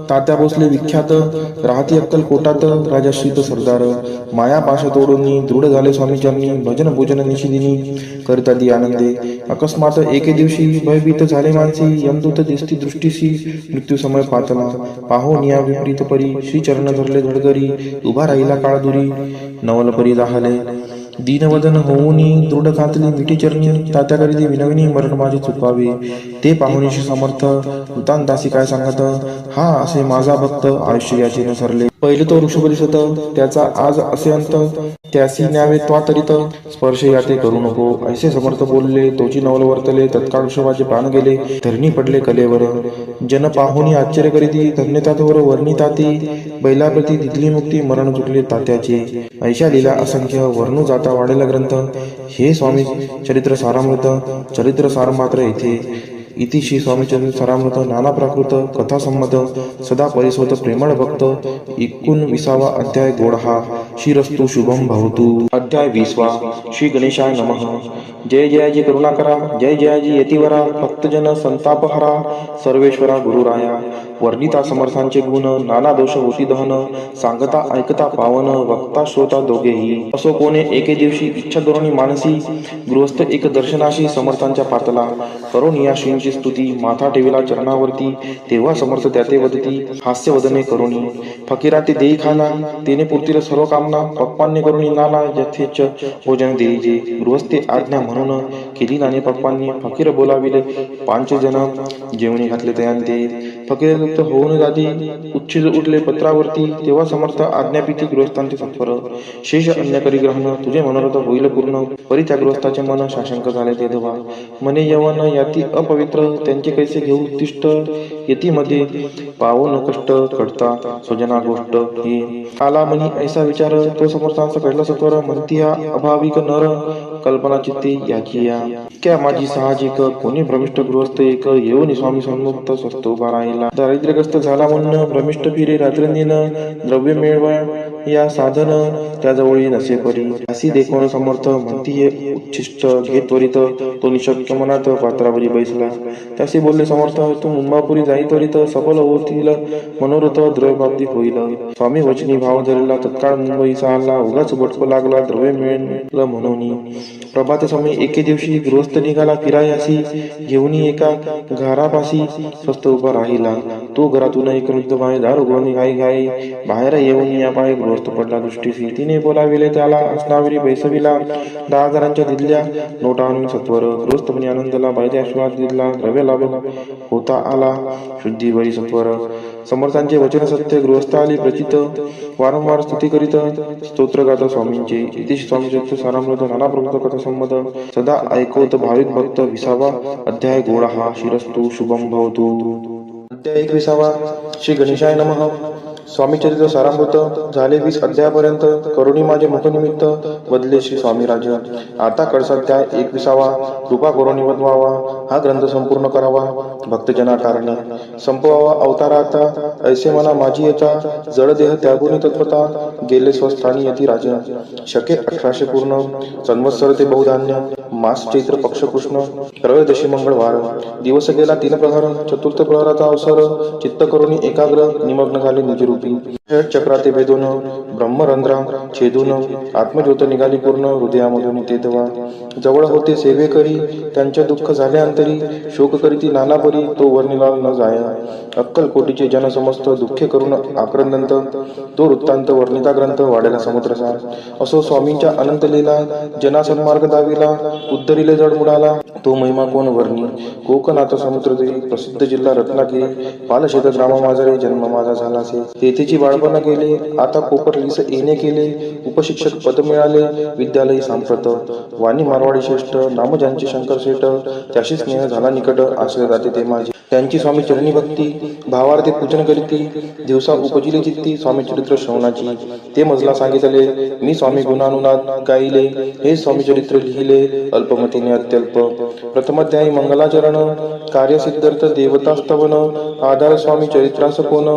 तात्या भोसले विख्यात राहती अक्कल कोटात राजाश्रीत सरदार माया पाश तोडून दृढ झाले स्वामीचरणी भजन पूजन निशिदिनी करता दी आनंदे अकस्मात एके दिवशी भयभीत झाले मानसी यमदूत दिसती दृष्टीसी मृत्यू समय पातला पाहून या विपरीत परी श्री चरण धरले धडगरी उभा राहिला काळ दुरी नवल परी राहले दीनवदन होऊनी दृढ कातली मिठी चरणी तात्याकरिती विनविनी मरण माझे चुकावे ते पाहुणीशी समर्थ वृतांत दासी काय सांगत हा असे माझा भक्त आयुष्य याचे न सरले पहिले तो ऋषभ दिसत त्याचा आज असे अंत त्यासी न्यावे त्वातरित स्पर्श याते करू नको ऐसे समर्थ बोलले तोची नवल वर्तले तत्काळ ऋषभाचे प्राण गेले धरणी पडले कलेवर जन पाहुणी आश्चर्य करीती धन्यतातवर वर्णिताती बैलाप्रती दिली मुक्ती मरण चुकले तात्याचे ऐशा लीला असंख्य वर्णू जाता वाढेला ग्रंथ हे स्वामी चरित्र सारामृत चरित्र सार मात्र येथे इति श्री स्वामी चरित्र सारामृत नाना प्राकृत कथा संमत सदा परिसोत प्रेमळ भक्त 19 अध्याय गोडहा शिरस्तु शुभम भवतु अध्याय 20 श्री गणेशाय नमः जय जयाजी करुणाकरा जय जयाजी यतिवरा भक्तजन संतापहरा सर्वेश्वरा गुरुराया वर्णिता समर्थांचे गुण नाना दोष होती दहन सांगता ऐकता पावन वक्ता श्रोता दोघेही असो कोणे एके दिवशी इच्छा धोरणी मानसी गृहस्थ एक दर्शनाशी समर्थांच्या पातला करून या श्रींची स्तुती माथा ठेविला चरणावरती तेव्हा समर्थ त्याते वदती हास्य वदने करुणी फकीरा ते देई खाना तेने पुरतील सर्व कामना पक्वान्य करुणी नाना यथेच भोजन देईजे गृहस्थे आज्ञा म्हणून केली नाने पक्वान्य फकीर बोलाविले 5 जन जेवणी घातले तयांते फकीर तृप्त होऊन जाती उच्छिद उठले पत्रावरती तेव्हा समर्थ आज्ञापिती गृहस्थांचे सत्वर शेष अन्य करी ग्रहण तुझे मनोरथ होईल पूर्ण परी त्या गृहस्थाचे मन शाशंक झाले ते धवा मने यवन याती अपवित्र त्यांचे कैसे घेऊ तिष्ठ यतीमध्ये पावन कष्ट कटता स्वजना गोष्ट ही आला मनी ऐसा विचार तो समर्थांचा कळला सत्वर म्हणती हा अभाविक नर कल्पना चित्ते याची या क्या माझी साहजिक कोणी भ्रमिष्ठ गृहस्थ एक येऊन स्वामी सन्मुक्त स्वस्त उभा राहिला दारिद्र्यग्रस्त झाला म्हणून भ्रमिष्ठ फिरे रात्रंदिन द्रव्य मिळवा या साधन त्याजवळी नसे परी अशी देखून समर्थ म्हणती हे उच्छिष्ट घेत त्वरित तो निशक्य मनात पात्रावरी बैसला त्याशी बोलले समर्थ तू मुंबापुरी जाई त्वरित सफल होतील मनोरथ द्रव्यप्राप्ती होईल स्वामी वचनी भाव धरला तत्काळ मुंबई आला उगाच बटको लागला द्रव्य मिळेल म्हणून प्रभात समय एके दिवशी गृहस्थ निघाला फिरायासी घेऊन एका घरापाशी स्वस्त उभा राहिला तो घरातून एक वृद्ध बाई दार उघडून घाई घाई बाहेर येऊन या पाय गृहस्थ पडला दृष्टीसी तिने बोलाविले त्याला असनावरी बैसविला 10,000च्या दिल्या नोटा आणून सत्वर गृहस्थपणे आनंदला बायदे आशीर्वाद दिला द्रव्य लाभ होता आला शुद्धी बरी सत्वर समर्थांचे वचन सत्य गृहस्थ आली प्रचित वारंवार स्तुती करीत स्तोत्र गाता स्वामींचे इति स्वामी चरित्र सारामृत नाना प्रभुत कथा संमत सदा ऐकवत भाविक भक्त 20 अध्याय गोडहा शिरस्तु शुभम भवतु अध्याय 21 श्री गणेशाय नमः स्वामी चरित्र सारामृत झाले 20 अध्यायापर्यंत करुणी माझे मुखनिमित्त बदले श्री स्वामी राज आता कडसाध्याय 21 कृपा करुणी वदवावा हा ग्रंथ संपूर्ण करावा भक्तजना कारणे संपवावा अवतारा आता ऐसे मना माझी येता जड देह त्यागुनी तत्वता गेले स्वस्थानी यती राज शके 1800 पूर्ण संवत्सर ते बहुधान्य मास चैत्र पक्ष कृष्ण त्रयोदशी मंगळवार दिवस गेला 3 प्रहर चतुर्थ प्रहराचा अवसर चित्त करुणी एकाग्र निमग्न झाले निजरूपी चक्राते भेदून ब्रह्मरंध्रा छेदून आत्मज्योत निघाली पूर्ण हृदयामधून ते दवा जवळ होते सेवे करी त्यांचे दुःख झाले अंतरी शोक करीती नाना परी तो वर्णिला न जाया अक्कल कोटीचे जन समस्त दुःखे करून आक्रंदंत तो वृत्तांत वर्णिता ग्रंथ वाढेला समुद्रसार असो स्वामींच्या अनंत लीला जना सन्मार्ग दाविला उद्धरिले जड मुडाला तो महिमा कोण वर्णी कोकणात समुद्र देवी प्रसिद्ध जिल्हा रत्नागिरी पालशेत ग्रामा माझरे जन्म माझा झालासे तेथेची बाळपण गेले आता कोपरलीस येणे केले उपशिक्षक पद मिळाले विद्यालयी सांप्रत वाणी मारवाडी श्रेष्ठ नाम ज्यांचे शंकर शेठ त्याशी स्नेह झाला निकट आश्रय जाते ते माझे त्यांची स्वामी चरणी भक्ती भावार्थे पूजन करीती दिवसा उपजिले चित्ती स्वामी चरित्र श्रवणाची ते मजला सांगितले मी स्वामी गुणानुनाद गाईले हे स्वामी चरित्र लिहिले अल्पमतीने अत्यल्प प्रथमाध्यायी मंगलाचरण कार्यसिद्धार्थ देवतास्तवन आधार स्वामी चरित्रास कोण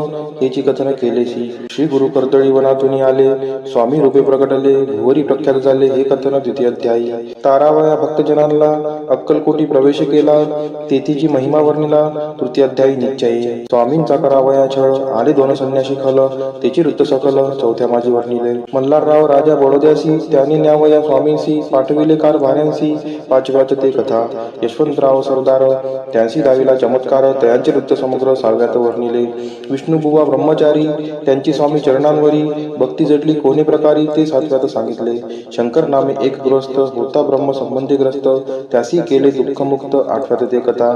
हेची कथन केलेसी श्री गुरु कर्दळी वनातून आले स्वामी रूपे प्रकटले भुवरी प्रख्यात झाले हे कथन द्वितीय अध्यायी तारावया भक्तजनांना अक्कलकोटी प्रवेश केला तेथीची महिमा वर्णिला तृतीयाध्यायी निश्चये. स्वामींचा करावया छळ, आले दोन संन्यासी खल, त्याची वृत्त सकल चौथ्या माझी वर्णिले. मल्हारराव राजा बडोद्यासी, त्याने न्यावया स्वामींसी, पाठविले कारभाऱ्यांसी, पाचव्यात ते कथा. यशवंतराव सरदार, त्यांसी दाविला चमत्कार, त्यांचे वृत्त समग्र सहाव्यात वर्णिले. विष्णुबुवा ब्रह्मचारी, त्यांची स्वामी चरणांवरी भक्ती जडली कोणी प्रकारी, ते सातव्यात सांगितले. शंकर नामे एक गृहस्थ, होता ब्रह्म संबंधी ग्रस्त, त्यासी केले दुःखमुक्त, आठव्यात ते कथा.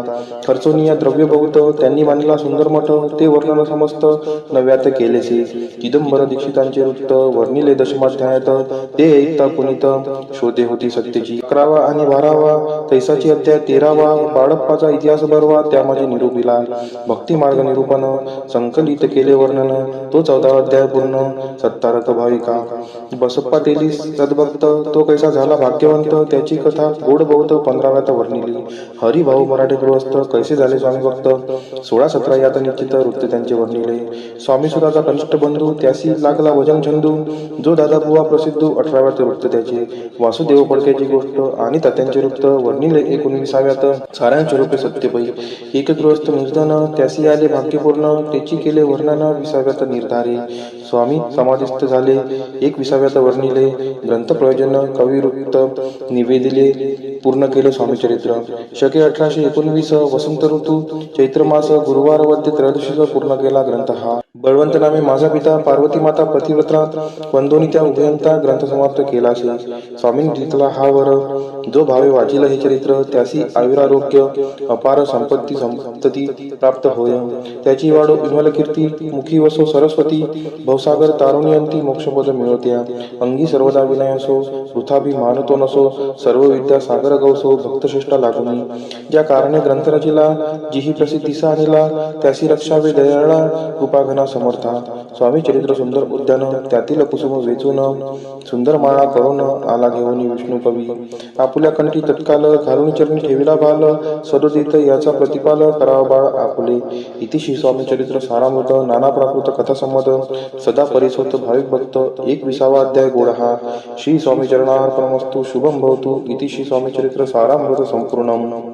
खर्चोनिया द्रव्य बहुत, त्यांनी बांधला सुंदर मठ, ते वर्णन समस्त नव्यात केलेसे. चिदंबर दीक्षितांचे वृत्त वर्णिले दशमाध्यायात, ते ऐकता पुनीत शोधे होती सत्यची. 11वा आणि 12वा तैसाची अध्याय 13वा, बाळप्पाचा इतिहास बरवा, त्यामध्ये निरूपिला. भक्ती मार्ग निरूपण संकलित केले वर्णन, तो 14वा अध्याय पूर्ण. सत्तारथ भाविका, बसप्पा तेलीस सद्भक्त, तो कैसा झाला भाग्यवंत, त्याची कथा गोड बहुत 15व्यात वर्णिली. हरिभाऊ मराठे गृहस्थ, कैसे झाले स्वामी भक्त, 16-17 यात निश्चित वृत्त त्यांचे वर्णिले. स्वामी सुराचा कनिष्ठ बंधू, त्यासी लागला भजन छंदू, जो दादा बुवा प्रसिद्ध, 18व्यात वृत्त त्याचे. वासुदेव फडक्याची गोष्ट आणि तात्यांचे वृत्त वर्णिले 19व्यात. सारांश रूपे सत्यपै, एक गृहस्थ निर्धन, त्यासी आले भाग्यपूर्ण, त्याची केले वर्णन 20व्यात निर्धारे. स्वामी समाधिस्थ झाले 21व्यात वर्णिले. ग्रंथ प्रयोजन कवी वृत्त निवेदिले, पूर्ण केले स्वामी चरित्र. शके 1819 वसंत ऋतू चैत्र मास गुरुवार वद्य त्रयोदशीचा पूर्ण केला ग्रंथ हा. बळवंत नामे माझा पिता, पार्वती माता पतिव्रता, वंदोनी त्या उभयंता, ग्रंथ समाप्त केलासे. स्वामींनी जिंकला हा वर, जो भावे वाचिल हे चरित्र, त्यासी आयुरारोग्य अपार संपत्ती प्राप्त होय. त्याची वाढो विमल कीर्ती, मुखी वसो सरस्वती, भवसागर तारुणी अंती मोक्षपद मिळवत्या. अंगी सर्वदा विनय असो, वृथाभी मानतो नसो, सर्व विद्या सागर गवसो, भक्तश्रेष्ठा लागुनी. ज्या कारणे ग्रंथ रचिला, जिही प्रसिद्धीसा आणिला, त्यासी रक्षावे दयाळा, कृपाघना समर्था. स्वामी चरित्र सुंदर उद्यान, त्यातील कुसुम वेचून, सुंदर माळा करून आला घेऊन विष्णू कवी. आपुल्या कंठी तत्काल घालून चरणी ठेविला बाल, सदोदित याचा प्रतिपाल करावा बाळ आपुले. इतिशी स्वामी चरित्र सारामृत, नाना प्राकृत कथा संमत, सदा परिसोत भाविक भक्त. 21वा अध्याय गोड हा. श्री स्वामी चरणार्पणमस्तु. शुभम भवतु. इतिशी स्वामी चरित्र सारामृत संपूर्णम.